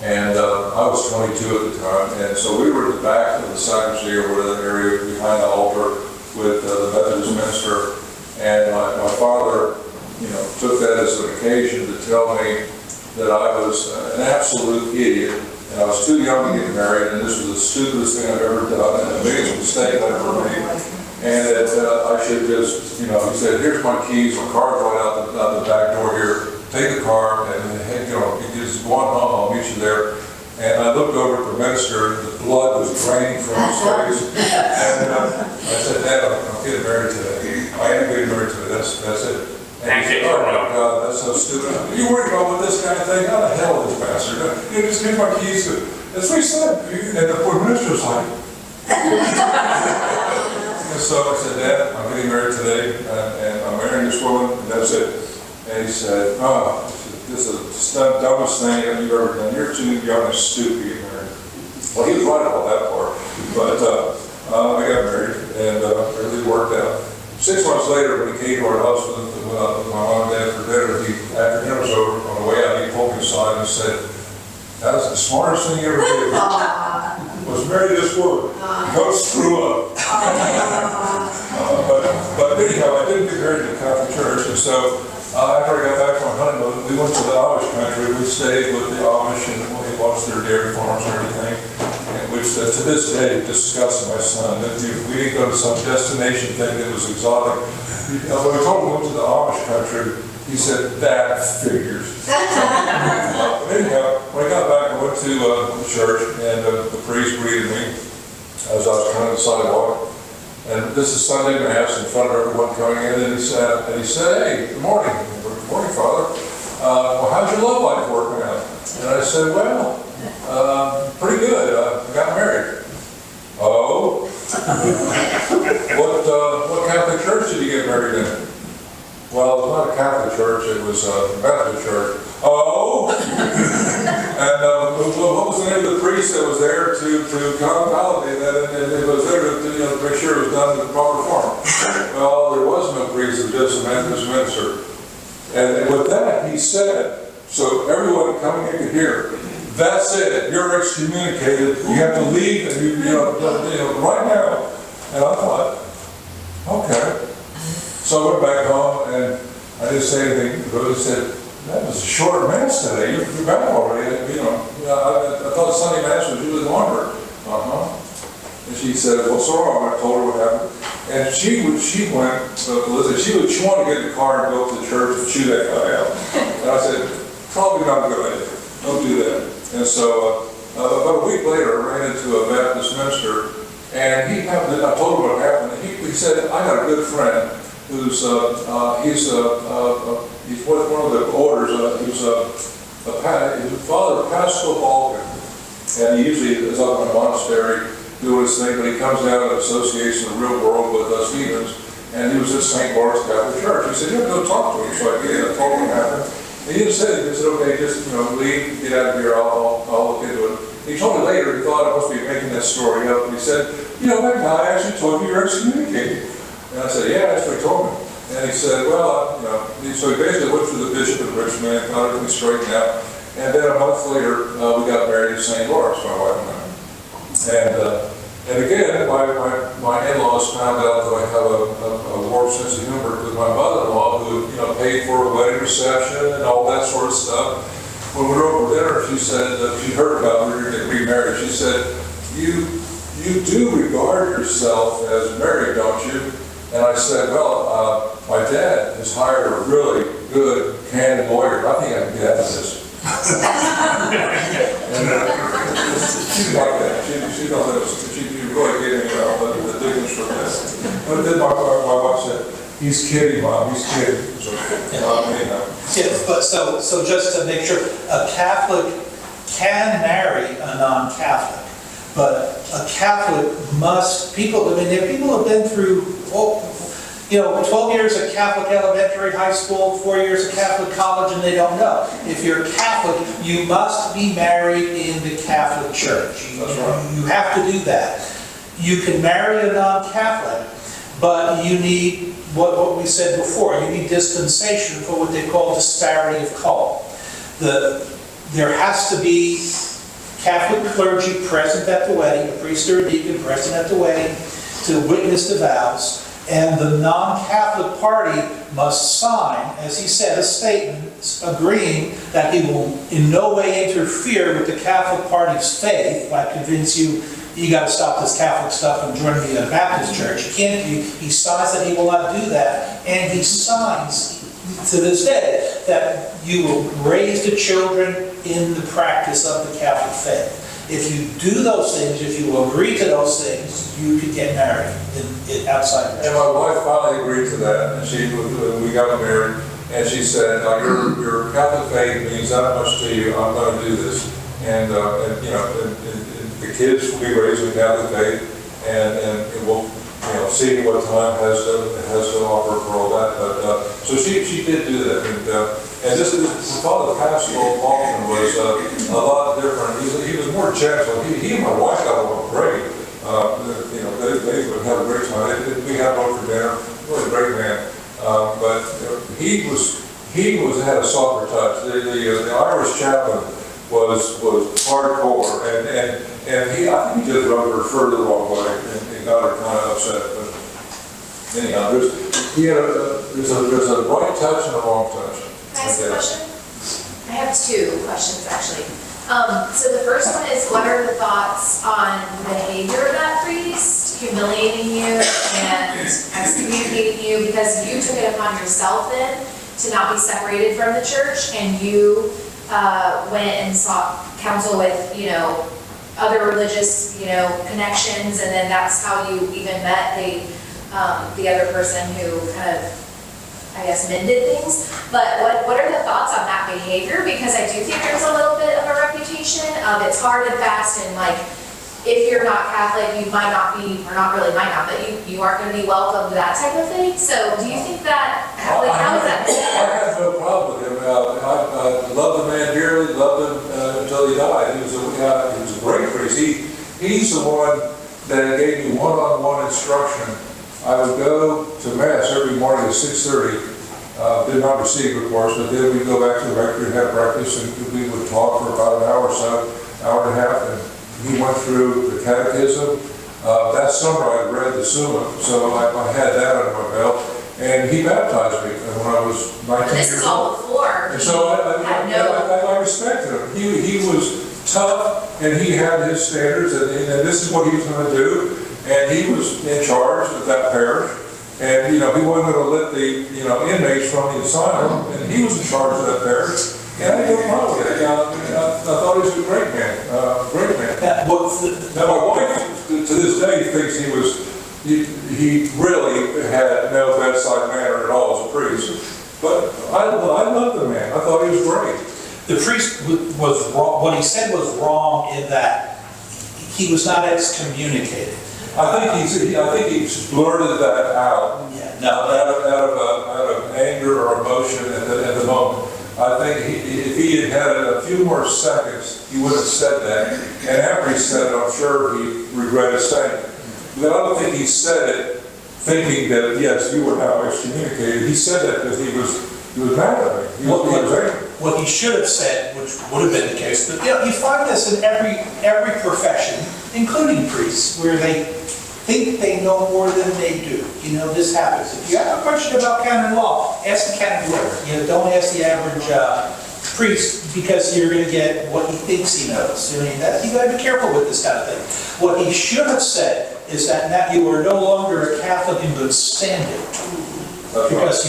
and I was 22 at the time, and so we were at the back of the sacristy or whatever area behind the altar with the Methodist minister, and my father, took that as an occasion to tell me that I was an absolute idiot, and I was too young to get married, and this was the stupidest thing I've ever done, and the biggest mistake I've ever made. And that I should just, he said, here's my keys, my car's right out the back door here, take the car, and just go on home, I'll meet you there. And I looked over at the minister, and the blood was draining from his face. And I said, Dad, I'm getting married today. I am getting married today, that's it. And he said, oh my God, that's so stupid. You worried about this kind of thing? How the hell is this bastard? Just give my keys to, that's what he said. And the poor minister's like, so I said, Dad, I'm getting married today, and I'm marrying this woman, and that's it. And he said, this is the dumbest thing you've ever done. You're too young and stupid to get married. Well, he was right about that part. But I got married, and everything worked out. 6 months later, when he came to our house with my mom and dad for dinner, after dinner was over, on the way out, he pulled me aside and said, that was the smartest thing you ever did. Was marry this woman. Go screw up. But anyhow, I didn't get married in the Catholic Church, and so after I got back from my honeymoon, we went to the Amish country. We stayed with the Amish, and we watched their dairy farms and everything, and which to this day disgusts my son. That we didn't go to some destination thing that was exotic. When we told him we went to the Amish country, he said, that figures. Anyhow, when I got back, I went to the church, and the priest greeted me as I was coming to the sidewalk. And this is Sunday Mass in front of everyone coming in, and he said, hey, good morning. Good morning, Father. Well, how's your love life working out? And I said, well, pretty good. I got married. Oh? What Catholic church did you get married in? Well, it was not a Catholic church, it was a Methodist church. Oh! And what was the name of the priest that was there to validate that, and it was there to make sure it was done in the proper form? Well, there was no priest, it was just a Methodist minister. And with that, he said, so everyone coming in could hear, that's it, you're excommunicated, you have to leave, and you know, right now. And I thought, okay. So I went back home, and I didn't say anything, but he said, that was a short mass today, you're back already, I thought Sunday mass was usually longer. And she said, what's wrong? I told her what happened. And she wanted to get in the car and go up to the church and chew that guy out. And I said, probably not a good idea, don't do that. And so about a week later, I ran into a Baptist minister, and I told him what happened, and he said, I got a good friend who's, he's one of the orders, he's a father of Paschal Balkan, and he usually is up in a monastery doing his thing, but he comes down to the Association of the Real World with Stevens, and he was at St. Bart's Catholic Church. He said, you have to go talk to him. So I get in and told him what happened. And he just said, okay, just leave, get out of here, I'll look into it. He told me later, he thought I must be making that story up, and he said, that guy actually told you you're excommunicated. And I said, yeah, that's what he told me. And he said, well, so he basically went to the bishop in Richmond and got everything straightened out. And then a month later, we got married in St. Lawrence, my wife and I. And again, my in-laws found out that I have a warped sense of humor with my mother-in-law, who paid for a wedding reception and all that sort of stuff. When we were over dinner, she said she heard about we were getting remarried. She said, "You do regard yourself as married, don't you?" And I said, "Well, my dad has hired a really good canon lawyer. I think I can get out of this." She's like that. She really gave me the dignity for this. But then my wife said, "He's kidding, Mom. He's kidding." So, Yeah, but so just to make sure, a Catholic can marry a non-Catholic, but a Catholic must. People have been through 12 years at Catholic elementary, high school, 4 years at Catholic college, and they don't know. If you're Catholic, you must be married in the Catholic Church. That's right. You have to do that. You can marry a non-Catholic, but you need what we said before. You need dispensation for what they call disparity of call. There has to be Catholic clergy present at the wedding, a priest or a deacon present at the wedding to witness the vows. And the non-Catholic party must sign, as he said, a statement agreeing that he will in no way interfere with the Catholic party's faith by convince you got to stop this Catholic stuff and join me in a Baptist church. He signs that he will not do that, and he signs to this day that you will raise the children in the practice of the Catholic faith. If you do those things, if you agree to those things, you could get married outside the church. And my wife finally agreed to that, and we got married, and she said, your Catholic faith means that much to you, I'm going to do this. And the kids will be raised in Catholic faith, and we'll see what time has to offer for all that. But so she did do that, and this Father Paschal Balkan was a lot different. He was more gentle. He and my wife got along great. They would have a great time. We had one for dinner. Really a great man. But he had a softer touch. The Irish chaplain was hardcore, and I think he just rubbed her further the wrong way and got her kind of upset. But anyhow, there's a right touch and a wrong touch. Can I ask a question? I have two questions, actually. So the first one is, what are the thoughts on the behavior of that priest, humiliating you and excommunicating you, because you took it upon yourself then to not be separated from the church, and you went and sought counsel with, other religious, connections, and then that's how you even met the other person who kind of, I guess, mended things. But what are the thoughts on that behavior? Because I do think there's a little bit of a reputation of it's hard and fast and like if you're not Catholic, you might not be, or not really might not, but you aren't gonna be welcome to that type of thing? So do you think that, like, how is that? I have no problem with him. I loved the man dearly, loved him until he died. He was a great priest. He's the one that gave me one-on-one instruction. I would go to Mass every morning at 6:30. Did not receive, of course, but then we'd go back to the rectory and have breakfast, and we would talk for about an hour or so, hour and a half, and he went through the catechism. That summer I read the Summa, so I had that under my belt, and he baptized me when I was 19 This years is all old. before. And so I respected him. He was tough, and he had his standards, and this is what he was going to do, and he was in charge of that parish. And, he wasn't going to let the, inmates from the asylum, and he was in charge of that parish. And I had no problem with it. I thought he was a great man, great man. Now, my wife, to this day, thinks he really had no bedside manner at all as a priest. But I loved the man. I thought he was great. The priest was wrong, what he said was wrong in that he was not excommunicated. I think he blurted that out, out of anger or emotion at the moment. I think if he had had a few more seconds, he would have said that. And after he said it, I'm sure he regretted saying it. But I don't think he said it thinking that, yes, you were now excommunicated. He said that because he was mad at me. He was angry. What he should have said, which would have been the case, but you find this in every profession, including priests, where they think they know more than they do. This happens. If you have a question about canon law, ask the canon lawyer. Don't ask the average priest, because you're going to get what he thinks he knows. You got to be careful with this kind of thing. What he should have said is that now you are no longer a Catholic in good standing, because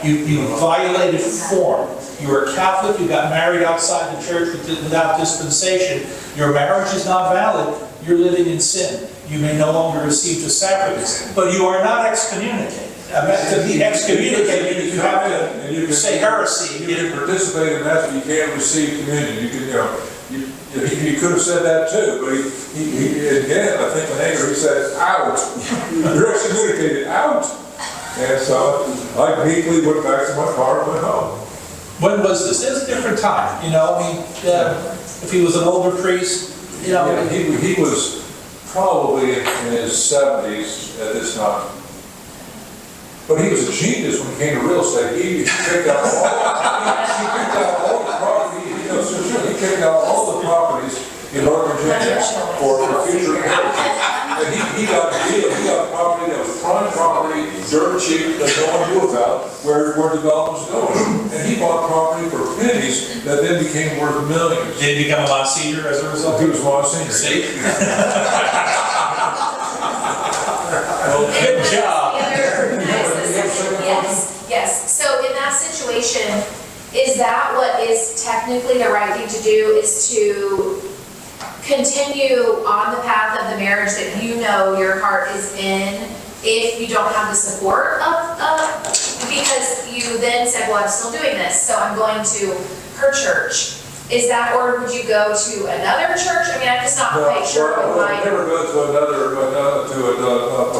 you violated form. You were a Catholic, you got married outside the church without dispensation. Your marriage is not valid. You're living in sin. You may no longer receive the sacraments, but you are not excommunicated. To be excommunicated, you have to say heresy. You can participate in that, but you can't receive communion. You could have said that too, but he again, I think in anger, he said, "Out! You're excommunicated, out!" And so I meekly went back to my car and went home. When was this? It was a different time, if he was an older priest, He was probably in his 70s at this time. But he was a genius when it came to real estate. He picked out all the property. He picked out all the properties in Northern Virginia for future marriage. And he got a deal. He got a property that was prime property, dirt cheap, that no one knew about, where development was going. And he bought property for pennies that then became worth millions. did he become a Monsignor as a result? He was Monsignor. See? Well, good job. Yes. So in that situation, is that what is technically the right thing to do, is to continue on the path of the marriage that your heart is in, if you don't have the support of, because you then said, well, I'm still doing this, so I'm going to her church. Is that, or would you go to another church? I'm just not quite sure. I would never go to a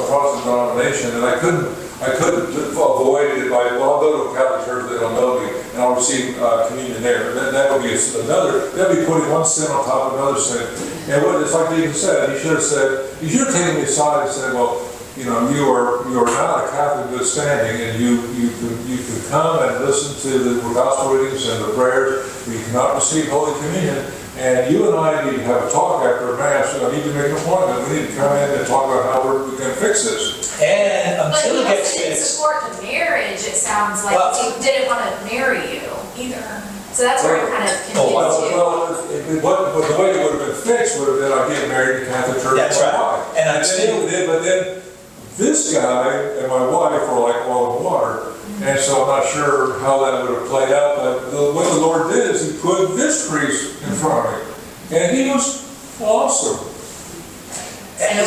Protestant denomination, and I couldn't avoid it by, I'll go to a Catholic church, they don't know me, and I'll receive communion there. That would be that'd be putting one sin on top of another sin. And it's like Deacon said, he should have taken me aside and said, well, you are not a Catholic in good standing, and you can come and listen to the gospel readings and the prayers, but you cannot receive Holy Communion. And you and I need to have a talk after Mass. I need to make an appointment. We need to come in and talk about how we're going to fix this. And But until he it gets didn't fixed. support the marriage, it sounds like. He didn't want to marry you either. So that's where you're kind of confused too. But the way it would have been fixed would have been I get married in the Catholic Church. That's right. And but then this guy and my wife were like oil and water. And so I'm not sure how that would have played out, but what the Lord did is He put this priest in front of me. And he was awesome. And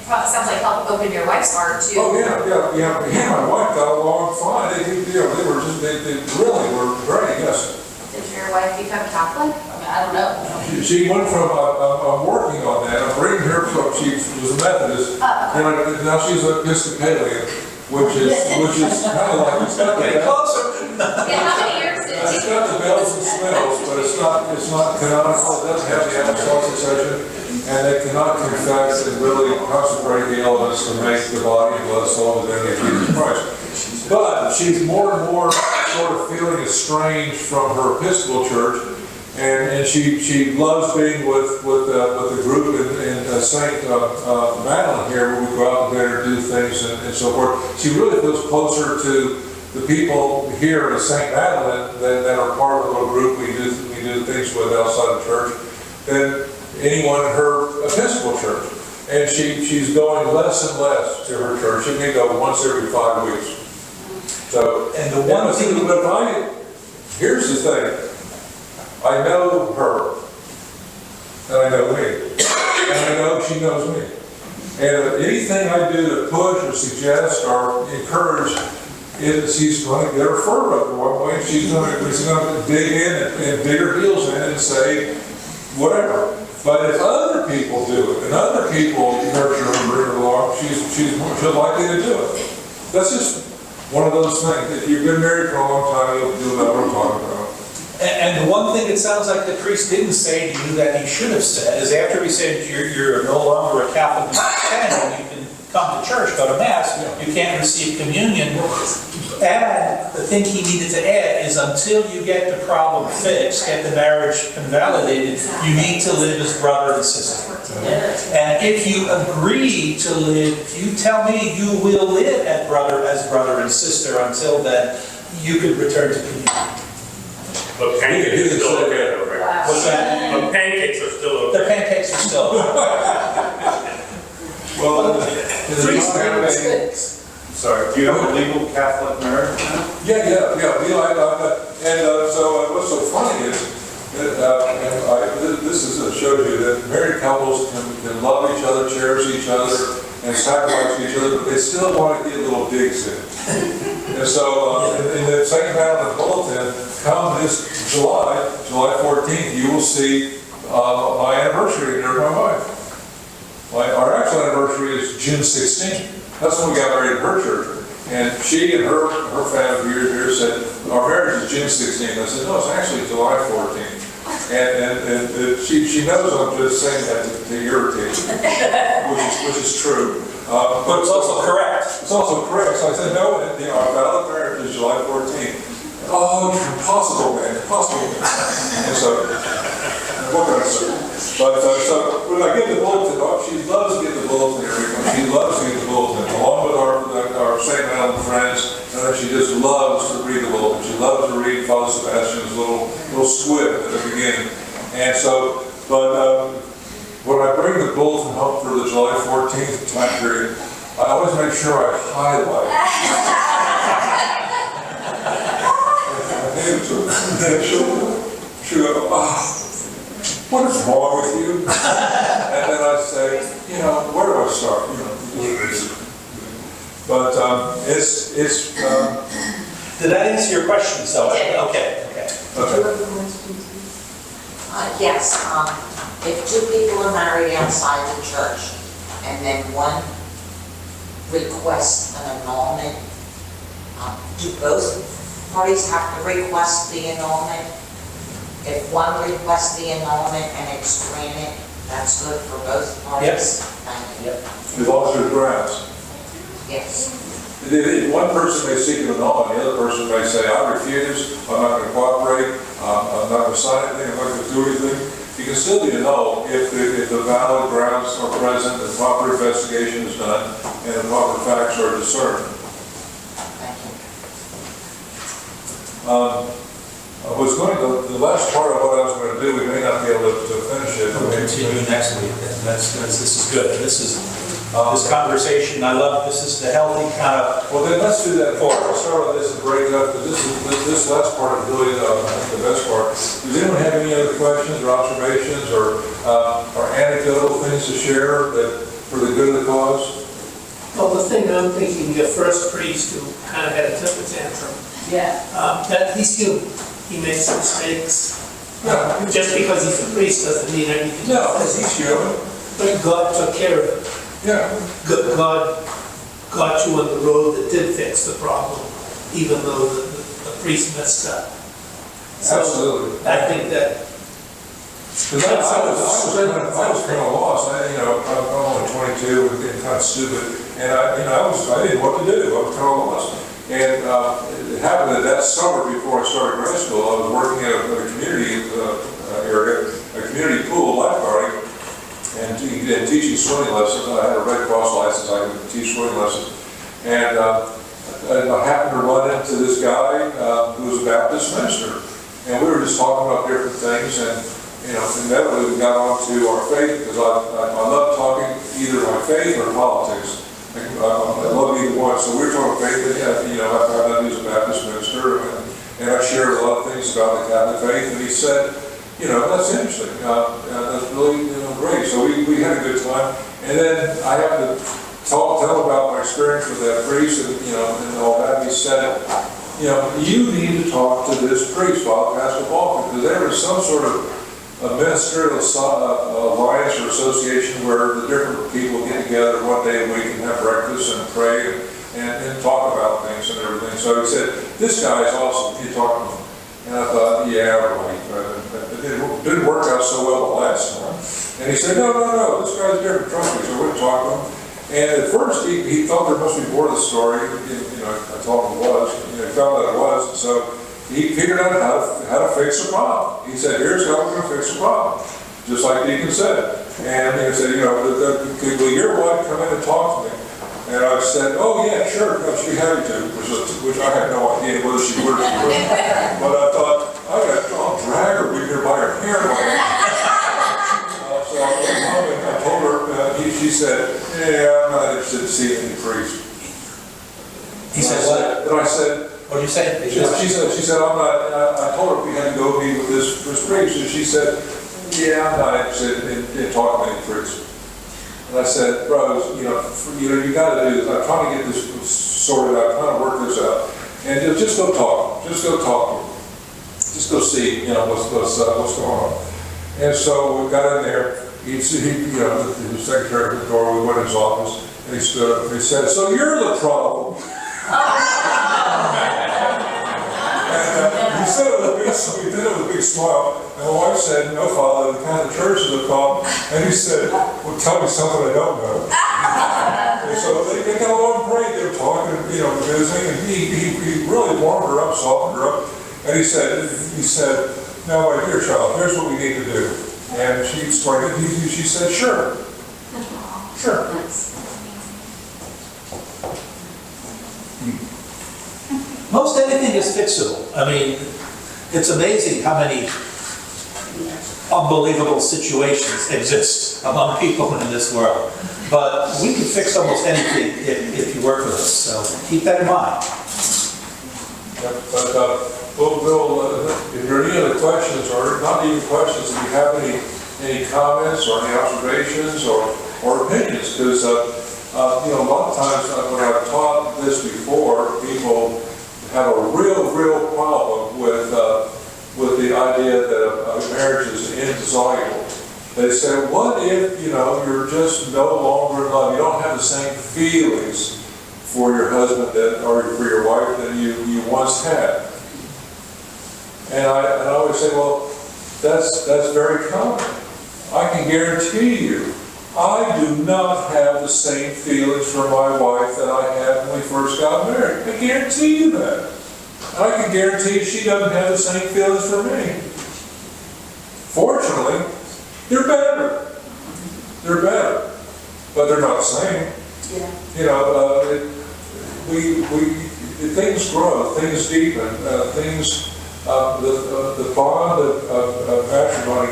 probably sounds like help open your wife's heart too. Oh, yeah. He and my wife got along fine. They really were great, yes. Did your wife become Catholic? I don't know. She went from, I'm working on that, I'm bringing her from, she was a Methodist, and now she's an Episcopalian, which is kind of like, it's not Getting closer. Yeah, how many years did it it's take? got the bells and smells, but it's not canonical, it doesn't have the apostolic succession, and they cannot confess and really consecrate the elements to make the body and blood, soul, and divinity of Jesus Christ. But she's more and more sort of feeling estranged from her Episcopal church, and she loves being with the group in St. Madeleine here, where we go out there and do things and so forth. She really feels closer to the people here at St. Madeleine that are part of the little group we do things with outside the church than anyone in her Episcopal church. And she's going less and less to her church. She may go once every 5 weeks. So, And the one thing, here's the thing. I know her, and I know me, and I know she knows me. And anything I do to push or suggest or encourage, she's going to get her fur up one way. She's going to dig in and dig her heels in and say whatever. But if other people do it, and other people nurture her and bring her along, she's more likely to do it. That's just one of those things. If you've been married for a long time, you'll know what I'm talking about. And the one thing it sounds like the priest didn't say to you that he should have said is after he said you're no longer a Catholic and you can come to church, go to Mass, you can't receive communion. And the thing he needed to add is until you get the problem fixed, get the marriage invalidated, you need to live as brother and sister. And if you agree to live, if you tell me you will live as brother and sister until then, you could return to communion. But pancakes are still okay though, right? What's that? But pancakes are still okay. The pancakes are still. Well, Sorry, do you have a legal Catholic marriage? yeah. So what's so funny is that this shows you that married couples can love each other, cherish each other, and sacrifice each other, but they still want to get little digs in. And so in the St. Madeleine Bulletin, come this July 14th, you will see my anniversary there with my wife. Our actual anniversary is June 16th. That's when we got married at her church. And she and her family here said, our marriage is June 16th. I said, no, it's actually July 14th. And she knows I'm just saying that to irritate her, which is true. but it's also correct. It's also correct. So I said, no, our valid marriage is July 14th. Oh, it's impossible, man. Impossible. And so, what can I say? But so when I get the bulletin, she loves to get the bulletin every week. She loves to get the bulletin, along with our St. Madeleine friends. And she just loves to read the bulletin. She loves to read Father Sebastian's little squib at the beginning. And so, but when I bring the bulletin home for the July 14th time period, I always make sure I highlight. She'll go, what is wrong with you? And then I say, where do I start? But it's. Did that answer your question? So okay. Yes, if two people are married outside the church and then one requests an annulment, do both parties have to request the annulment? If one requests the annulment and it's granted, that's good for both parties? Yes. Thank you. As long as there's grounds. Yes. One person may seek an annulment, the other person may say, I refuse, I'm not going to cooperate, I'm not going to sign anything, I'm not going to do anything. You can still be annulled if the valid grounds are present, the proper investigation is done, and the proper facts are discerned. Thank you. The last part of what I was going to do, we may not be able to finish it. We'll continue next week. This is good. This conversation, I love, this is the healthy kind of. Well, then let's do that for I'll start on this and break it up, because this last part is really the best part. Does anyone have any other questions or observations or anecdotal things to share for the good of the cause? Well, the thing I'm thinking, the first priest who kind of had a temper tantrum, Yeah. that he's human. He makes mistakes. Yeah. Just because he's a priest doesn't mean anything. No, he's human. But God took care of it. Yeah. God got you on the road that did fix the problem, even though the priest messed up. So Absolutely. I think that. Because I was kind of lost. I'm only 22 and getting kind of stupid, and I didn't know what to do. I was kind of lost. And it happened that summer before I started grad school, I was working at a community area, a community pool lifeguarding, and teaching swimming lessons. I had a Red Cross license, I could teach swimming lessons. And I happened to run into this guy who was a Baptist minister. And we were just talking about different things, and inevitably we got onto our faith, because I love talking either my faith or politics. I love either one. So we were talking faith, and I found out he was a Baptist minister, and I shared a lot of things about the Catholic faith, and he said, that's interesting. That's really great. So we had a good time, and then I happened to tell about my experience with that priest, and all that. He said, you need to talk to this priest, Father Pastor Paul, because there was some sort of a ministerial alliance or association where the different people get together one day a week and have breakfast and pray and talk about things and everything. So he said, this guy is awesome. You talk to him. And I thought, yeah, right. It didn't work out so well the last time. And he said, no, this guy's different. Trust me. So we talked to him. And at first, he thought there must be more to the story. I told him it was. He found out it was. So he figured out how to fix the problem. He said, here's how we're going to fix the problem. Just like Deacon said. And he said, will your wife come in and talk to me? And I said, oh yeah, sure, I'd be happy to, which I had no idea whether she would or she wouldn't. But I thought, I'll drag her in here by her hair. So I told her, she said, yeah, I'm not interested in seeing any priest. He said what? And I said, what did you say? She said, I'm not, I told her we had to go meet with this priest, and she said, yeah, I'm not interested in talking to any priest. And I said, bro, you got to do this. I'm trying to get this sorted out, trying to work this out. And just go talk. Just go talk to him. Just go see, what's going on. And so we got in there. He was secretary at the door. We went in his office, and he stood up and he said, so you're the problem. He said it with a big smile. And my wife said, no, Father, the Catholic Church is the problem. And he said, well, tell me something I don't know. And so they got a long break. They were talking, visiting, and he really warmed her up, softened her up. And he said, now, my dear child, here's what we need to do. And she explained it. She said, sure. Sure. Most anything is fixable. I mean, it's amazing how many unbelievable situations exist among people in this world. But we can fix almost anything if you work with us, so keep that in mind. If there are any other questions, or not even questions, if you have any comments or any observations or opinions, because a lot of times when I've taught this before, people have a real problem with the idea that a marriage is indissoluble. They say, what if, you're just no longer in love? You don't have the same feelings for your husband or for your wife that you once had. And I always say, well, that's very common. I can guarantee you, I do not have the same feelings for my wife that I had when we first got married. I guarantee you that. I can guarantee you she doesn't have the same feelings for me. Fortunately, they're better. They're better. But they're not the same. Yeah. Things grow, things deepen, the bond of matrimony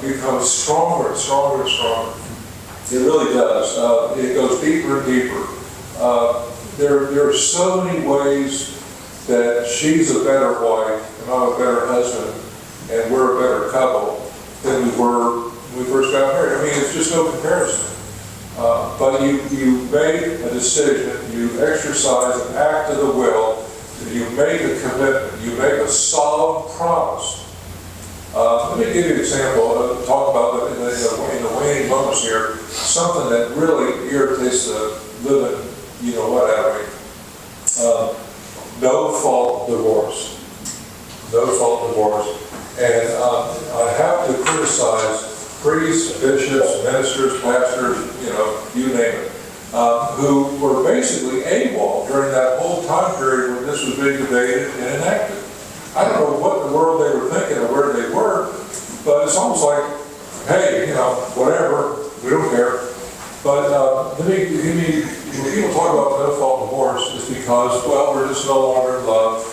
becomes stronger and stronger and stronger. It really does. It goes deeper and deeper. There are so many ways that she's a better wife and I'm a better husband and we're a better couple than we were when we first got married. I mean, it's just no comparison. But you make a decision, you exercise an act of the will, you make a commitment, you make a solemn promise Let me give you an example, talk about in the waning moments here, something that really irritates the living, you know what, out of me. No fault divorce. No fault divorce. And I have to criticize priests, bishops, ministers, pastors, you know, you name it, who were basically AWOL during that whole time period when this was being debated and enacted. I don't know what in the world they were thinking or where they were, but it's almost like, hey, you know, whatever, we don't care. But when people talk about no fault divorce, it's because, well, we're just no longer in love,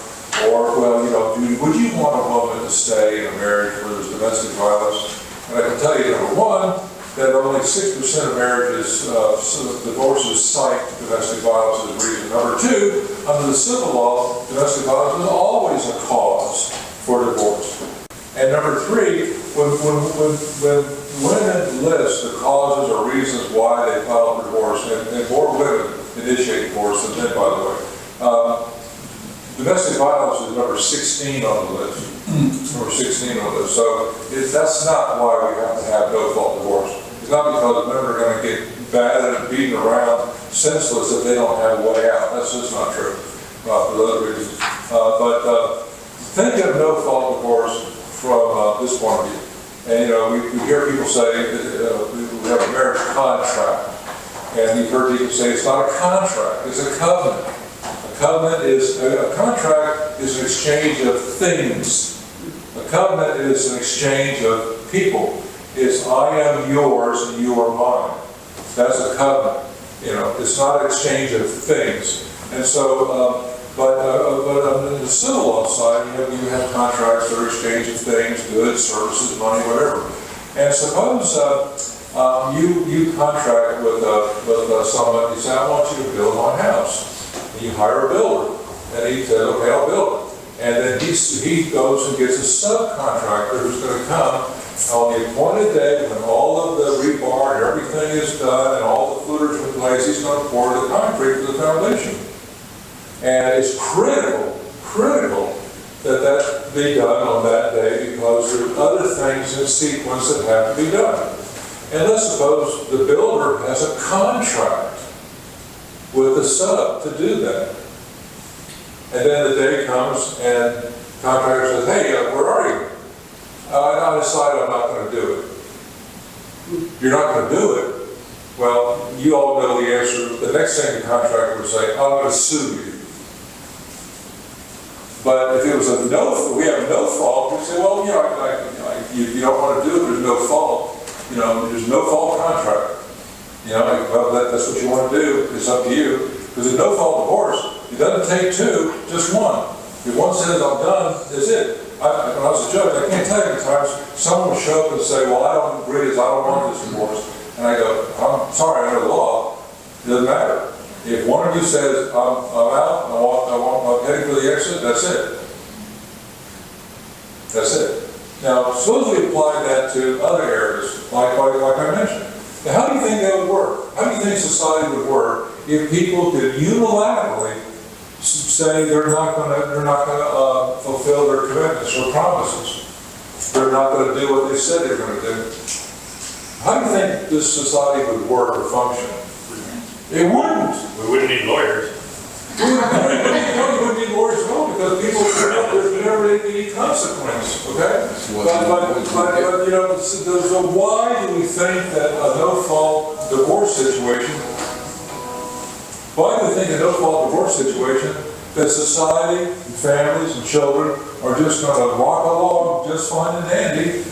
or, well, you know, would you want a woman to stay in a marriage where there's domestic violence? And I can tell you, number one, that only 6% of marriages, divorces cite domestic violence as a reason. Number two, under the civil law, domestic violence is always a cause for divorce. And number three, when women list the causes or reasons why they file for divorce, and more women initiate divorce than men, by the way, domestic violence is number 16 on the list. Number 16 on the list. So that's not why we have to have no fault divorce. It's not because men are going to get battered and beaten around senseless that they don't have a way out. That's just not true. For other reasons. Think of no fault divorce from this point of view. And you know, we hear people say we have a marriage contract. And you've heard people say it's not a contract, it's a covenant. A covenant is, a contract is an exchange of things. A covenant is an exchange of people. It's I am yours and you are mine. That's a covenant. You know, it's not an exchange of things. And so, but on the civil law side, you have contracts that are exchange of things, goods, services, money, whatever. And suppose you contract with someone. You say, I want you to build my house. And you hire a builder, and he says, okay, I'll build it. And then he goes and gets a subcontractor who's going to come on the appointed day when all of the rebar and everything is done and all the footers in place. He's going to pour the concrete for the foundation. And it's critical that be done on that day because there are other things in sequence that have to be done. And let's suppose the builder has a contract with the sub to do that. And then the day comes and the contractor says, hey, where are you? I decided I'm not going to do it. You're not going to do it? Well, you all know the answer. The next thing the contractor would say, I'm going to sue you. But if it was we have no fault, we say, well, you don't want to do it, there's no fault. You know, there's no fault contract. You know, well, that's what you want to do. It's up to you. Because there's no fault divorce. It doesn't take two, just one. If one says I'm done, that's it. When I was a judge, I can't tell you how many times someone would show up and say, well, I don't agree, I don't want this divorce. And I go, I'm sorry, under the law, it doesn't matter. If one of you says, I'm out, I'm heading for the exit, that's it. That's it. Now, suppose we apply that to other areas, like I mentioned. Now, how do you think that would work? How do you think society would work if people could unilaterally say they're not going to fulfill their commitments or promises? They're not going to do what they said they're going to do. How do you think this society would work or function? It wouldn't. We wouldn't need lawyers. We wouldn't need lawyers at all because people there's never any consequence. Okay, but you know, so why do we think that a no-fault divorce situation? Why do we think a no-fault divorce situation that society, and families, and children are just going to walk along just fine and dandy?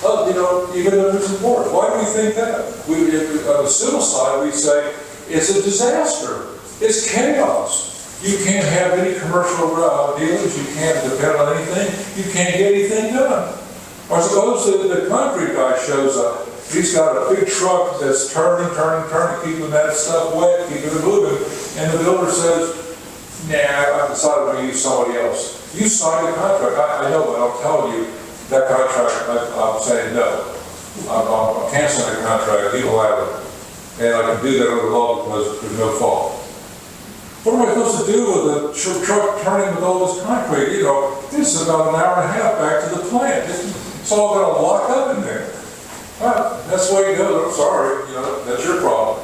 You know, even if there's divorce. Why do we think that? On the civil side, we say it's a disaster. It's chaos. You can't have any commercial dealings. You can't depend on anything. You can't get anything done. Or suppose the concrete guy shows up. He's got a big truck that's turning, keeping that stuff wet, keeping it moving. And the builder says, nah, I've decided I'm going to use somebody else. You signed the contract. I know, but I'm telling you, that contract, I'm saying no. I'm canceling the contract unilaterally. And I can do that under law because there's no fault. What am I supposed to do with a truck turning with all this concrete? You know, it's about an hour and a half back to the plant. It's all gonna lock up in there. Well, that's the way it goes, I'm sorry, that's your problem.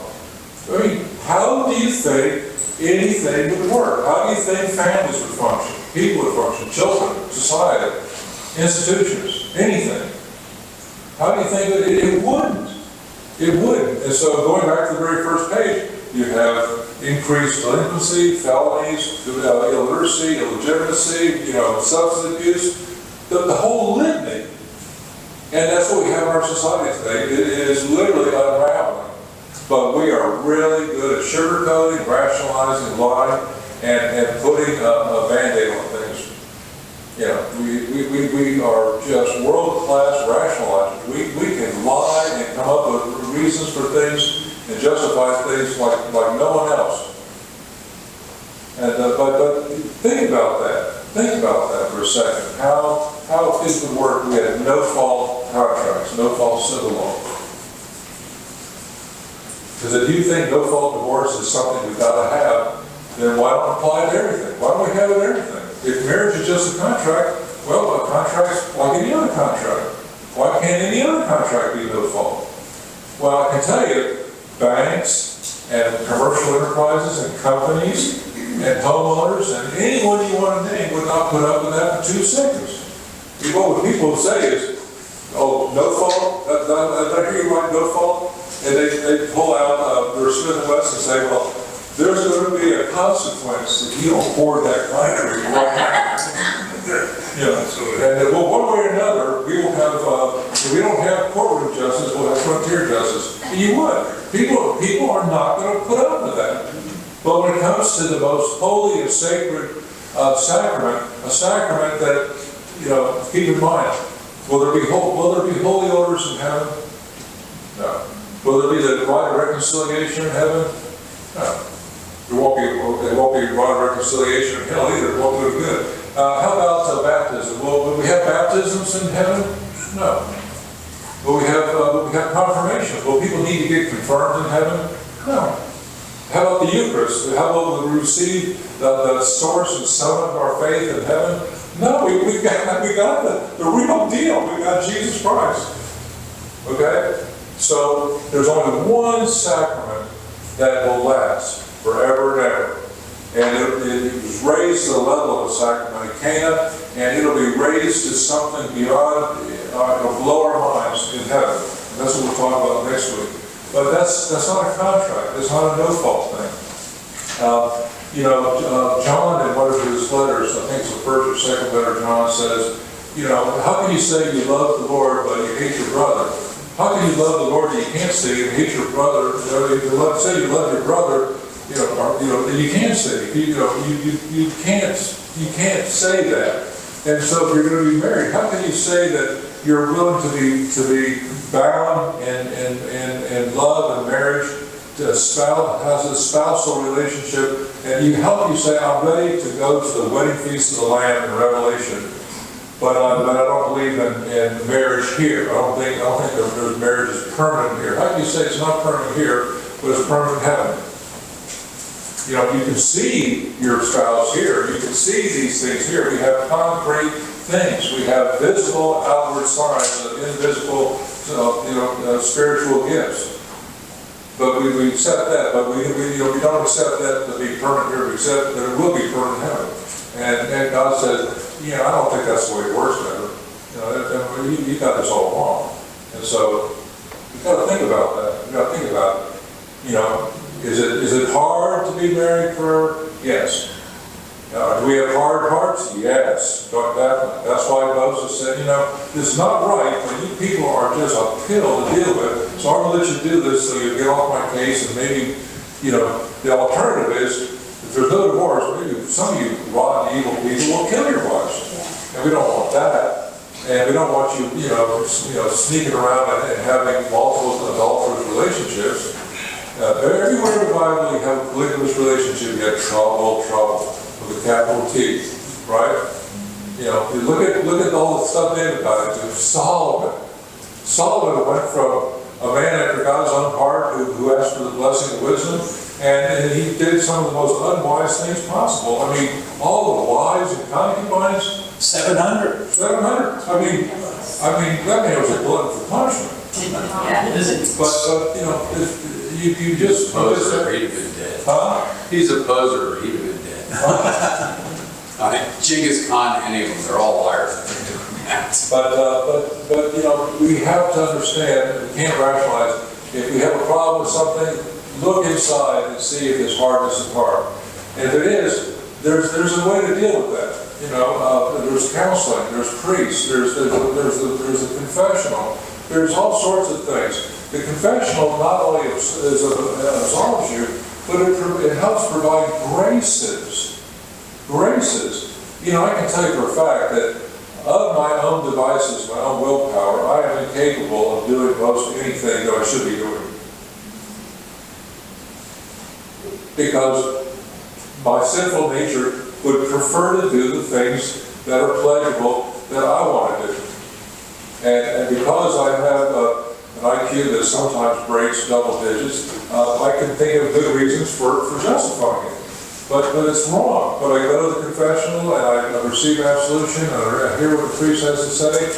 I mean, how do you think anything would work? How do you think families would function? People would function, children, society, institutions, anything? How do you think that it wouldn't? It wouldn't. And so going back to the very first page, you have increased delinquency, felonies, illiteracy, illegitimacy, substance abuse, the whole litany. And that's what we have in our society today. It is literally unraveling. But we are really good at sugarcoating, rationalizing, lying, and putting a Band-Aid on things. We are just world-class rationalizers. We can lie and come up with reasons for things and justify things like no one else. And but think about that. Think about that for a second. How things would work. We had no-fault contracts, no-fault civil law. Because if you think no-fault divorce is something we've got to have, then why don't apply to everything? Why don't we have it everything? If marriage is just a contract, well, a contract's like any other contract. Why can't any other contract be no-fault? Well, I can tell you, banks and commercial enterprises and companies and homeowners and anyone you want to name would not put up with that for 2 seconds. What people say is, oh, no-fault? Did I hear you right, no-fault? And they pull out their Smith & Wesson and say, well, there's going to be a consequence if you don't hoard that country right now. And one way or another, we will have, if we don't have courtroom justice, we'll have frontier justice. And you would. People are not going to put up with that. But when it comes to the most holy and sacred sacrament, a sacrament that, keep in mind, will there be holy orders in heaven? No. Will there be the right of reconciliation in heaven? No. There won't be right of reconciliation in hell either. It won't do good. How about baptism? Will we have baptisms in heaven? No. Will we have confirmation? Will people need to get confirmed in heaven? No. How about the Eucharist? How will we receive the source and summit of our faith in heaven? No, we got the real deal. We got Jesus Christ. Okay? So there's only one sacrament that will last forever and ever. And it was raised to the level of a sacrament of Cana, and it'll be raised to something beyond, it'll blow our minds in heaven. And that's what we'll talk about next week. But that's not a contract. It's not a no-fault thing. John, in one of his letters, I think it's the first or second letter, John says, how can you say you love the Lord but you hate your brother? How can you love the Lord that you can't see and hate your brother? Say you love your brother, you can't see. You can't say that. And so if you're going to be married, how can you say that you're willing to be bound in love and marriage to has a spousal relationship, and you say, I'm ready to go to the wedding feast of the Lamb in Revelation, but I don't believe in marriage here. I don't think there's marriage is permanent here. How can you say it's not permanent here, but it's permanent in heaven? You can see your spouse here. You can see these things here. We have concrete things. We have visible outward signs of invisible, spiritual gifts. But we accept that. But we don't accept that to be permanent here. We accept that it will be permanent in heaven. And God says, I don't think that's the way it works, ever. You got this all wrong. And so you've got to think about that. You've got to think about it. Is it hard to be married forever? Yes. Do we have hard hearts? Yes. That's why Moses said, this is not right, but you people are just a pill to deal with, so I'm going to let you do this so you get off my case, and maybe, the alternative is, if there's no divorce, maybe some of you rotten, evil people will kill your wives. And we don't want that. And we don't want you, sneaking around and having multiple adulterous relationships. Everywhere in the Bible you have a polygamous relationship, you have trouble with a capital T, right? You look at all the stuff David got into. Solomon went from a man after God's own heart who asked for the blessing of wisdom, and he did some of the most unwise things possible. I mean, all the wives and concubines. 700. 700. I it was a glutton for punishment. Yeah, it isn't. But, you know, you just. Poser, he'd have been dead. Huh? He's a poser, he'd have been dead. I mean, Genghis Khan, any of them, they're all liars. But, you know, we have to understand, we can't rationalize. If we have a problem with something, look inside and see if it's hardness of heart. And if it is, there's a way to deal with that. You know, there's counseling, there's priests, there's a confessional, there's all sorts of things. The confessional not only absolves you, but it helps provide graces. Graces. You know, I can tell you for a fact that of my own devices, my own willpower, I am incapable of doing most anything that I should be doing. Because my sinful nature would prefer to do the things that are pleasurable that I want to do. And because I have an IQ that sometimes breaks double digits, I can think of good reasons for justifying it. But it's wrong. But I go to the confessional and I receive absolution and I hear what the priest has to say.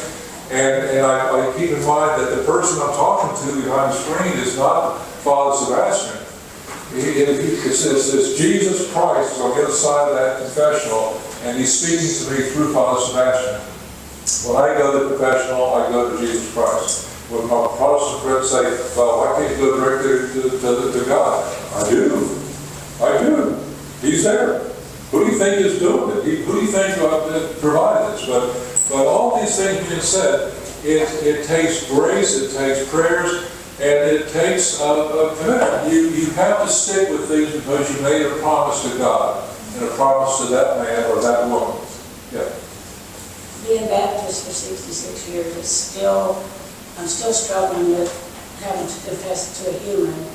And I keep in mind that the person I'm talking to behind the screen is not Father Sebastian. It's Jesus Christ is on the other side of that confessional, and he's speaking to me through Father Sebastian. When I go to confessional, I go to Jesus Christ. When my Protestant friends say, well, why can't you go directly to God? I do. He's there. Who do you think is doing it? Who do you think provided this? But all these things being said, it takes grace, it takes prayers, and it takes a commitment. You have to stick with things because you made a promise to God and a promise to that man or that woman. Yeah. Being Baptist for 66 years, I'm still struggling with having to confess to a human,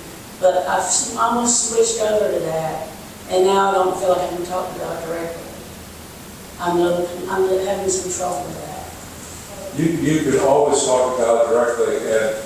but I've almost switched over to that, and now I don't feel like I can talk to God directly. I'm having some trouble with that. You can always talk to God directly, and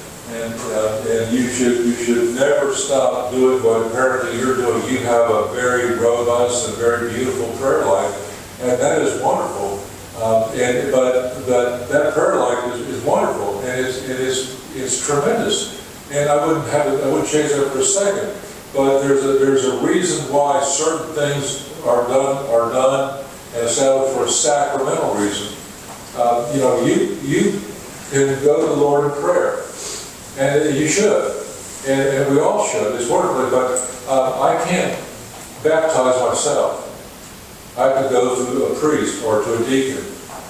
you should never stop doing what apparently you're doing. You have a very robust and very beautiful prayer life, and that is wonderful. But that prayer life is wonderful, and it's tremendous. And I wouldn't change that for a second. But there's a reason why certain things are done and established for a sacramental reason. You can go to the Lord in prayer. And you should, and we all should. It's wonderful, but I can't baptize myself. I have to go to a priest or to a deacon.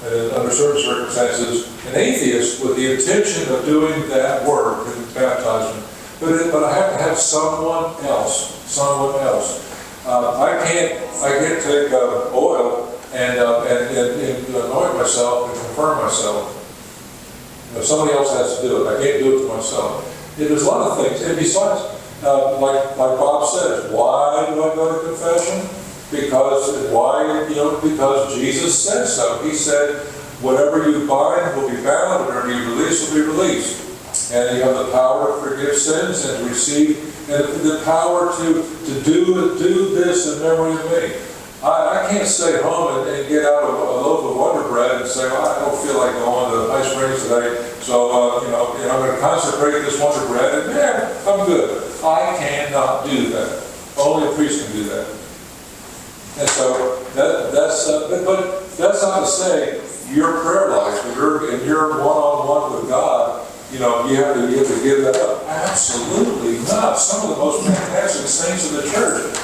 And under certain circumstances, an atheist with the intention of doing that work can baptize me. But I have to have someone else. I can't take oil and anoint myself and confirm myself. Somebody else has to do it. I can't do it to myself. There's a lot of things. And besides, like Bob says, why do I go to confession? Because Jesus said so. He said, whatever you bind will be bound, whatever you release will be released. And you have the power to forgive sins and to receive, and the power to do this in memory of me. I can't stay home and get out a loaf of Wonder Bread and say, well, I don't feel like going to High Springs today, so I'm going to consecrate this Wonder Bread, and I'm good. I cannot do that. Only a priest can do that. And so but that's not to say your prayer life, in your one-on-one with God, you have to give that up. Absolutely not. Some of the most fantastic saints of the church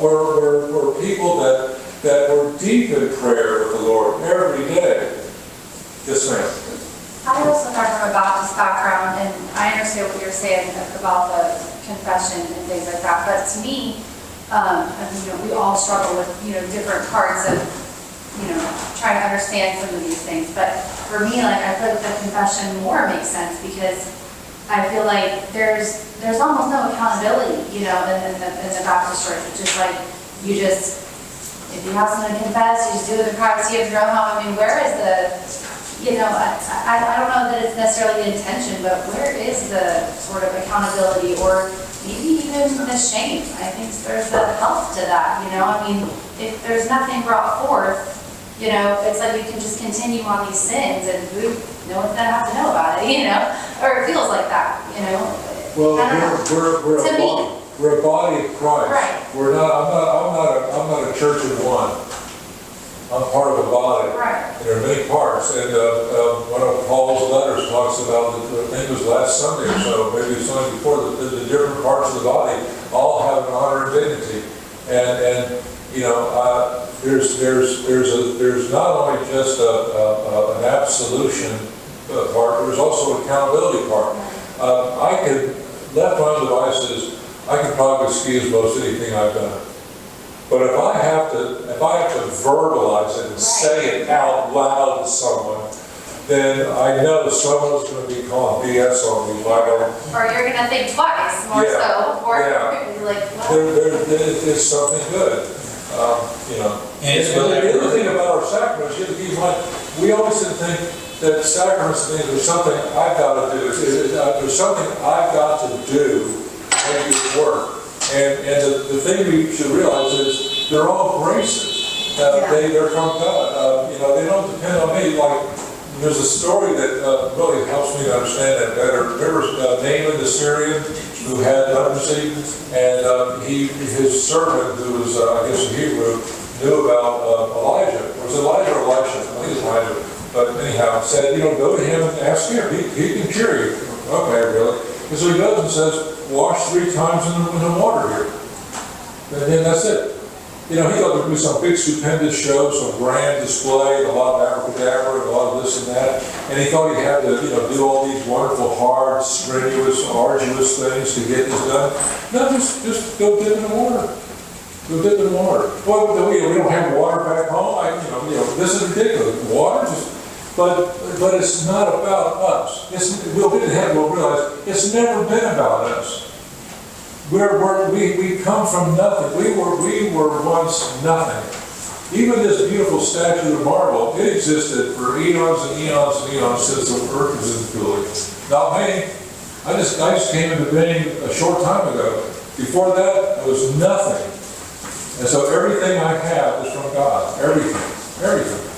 were people that were deep in prayer with the Lord every day. Yes, ma'am. I also come from a Baptist background, and I understand what you're saying about the confession and things like that. But to me, we all struggle with different parts of trying to understand some of these things. But for me, I feel like the confession more makes sense because I feel like there's almost no accountability, in the Baptist church. It's just like if you have something to confess, you just do it in the privacy of your own home. I mean, where is I don't know that it's necessarily the intention, but where is the sort of accountability or maybe even the shame? I think there's a health to that, I mean, if there's nothing brought forth, it's like you can just continue on these sins, and no one's gonna have to know about it, you know? Or it feels like that, you know? Well, I don't know. we're To a me. body, we're a body of Christ. Right. I'm not a church of one. I'm part of a body. Right. And there are many parts, and one of Paul's letters talks about, I think it was last Sunday or so, maybe the Sunday before, the different parts of the body all have an honor and dignity. And you know, there's not only just an absolution part, there's also an accountability part. I can, left my own devices, I can probably excuse most anything I've done. But if I have to verbalize it and say it out loud to someone, then I know someone's going to be calling BS on me if I don't. Or you're gonna think twice more so before you're like, well. There's something good, you know. And it's the really- other thing about our sacraments, you have to keep in mind, we always think that sacraments and things are something I've got to do. There's something I've got to do to make it work. And the thing we should realize is they're all graces. They're from God. You know, they don't depend on me. Like, there's a story that really helps me to understand that better. Remember Naaman the Syrian who had leprosy, and his servant, who was I guess a Hebrew, knew about Elijah. Was it Elijah or Elisha? I think it's Elijah. But anyhow, said, you know, go to him and ask him. He can cure you. Okay, really? And so he goes and says, wash 3 times in the water here. And then that's it. You know, he thought there'd be some big stupendous show, some grand display, and a lot of abracadabra, and a lot of this and that. And he thought he had to, you know, do all these wonderful, hard, strenuous, arduous things to get this done. No, just go dip in the water. Go dip in the water. Well, we don't have water back home. You know, this is ridiculous. Water just. But it's not about us. We'll realize it's never been about us. We come from nothing. We were once nothing. Even this beautiful statue of marble, it existed for eons and eons and eons since the earth was in the cooling. Not me. I just came into being a short time ago. Before that, it was nothing. And so everything I have is from God. Everything.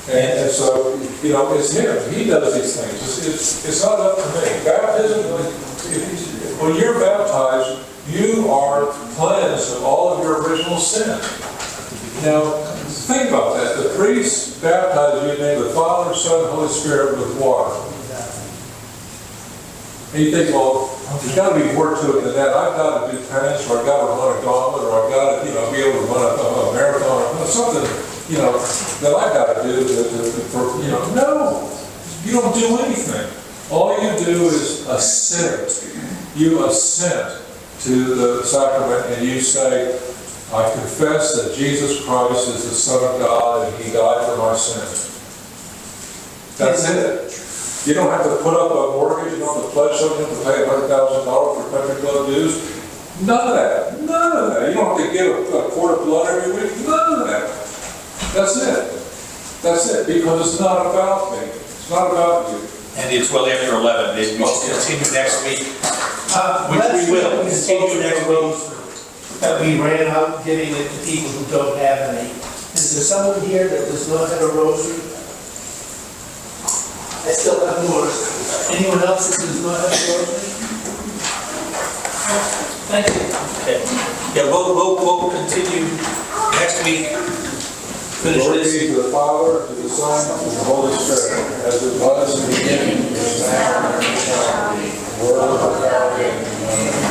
And so, you know, it's Him. He does these things. It's not up to me. Baptism, when you're baptized, you are cleansed of all of your original sin. Now, think about that. The priest baptizes you in the name of the Father, Son, and Holy Spirit with water. And you think, well, there's got to be more to it than that. I've got to do penance, or I've got to run a gauntlet, or I've got to, you know, be able to run a marathon, or something, you know, that I've got to do you know. No, you don't do anything. All you do is assent. You assent to the sacrament, and you say, I confess that Jesus Christ is the Son of God, and He died for my sins. That's it. You don't have to put up a mortgage, you don't have to pledge something, to pay $100,000 for country club dues. None of that. You don't have to give a quart of blood every week. None of that. That's it. Because it's not about me. It's not about you. And it's well after 11. Maybe we should continue next week. Which we will continue next week. That we ran out giving it to people who don't have any. Is there someone here that does not have a rosary? I still have more. Anyone else that does not have a rosary? Thank you. Okay. Yeah, we'll continue next week. Finish Glory this. be to the Father, to the Son, and to the Holy Spirit, as it was in the beginning, is now, and ever shall be, world without end. Amen.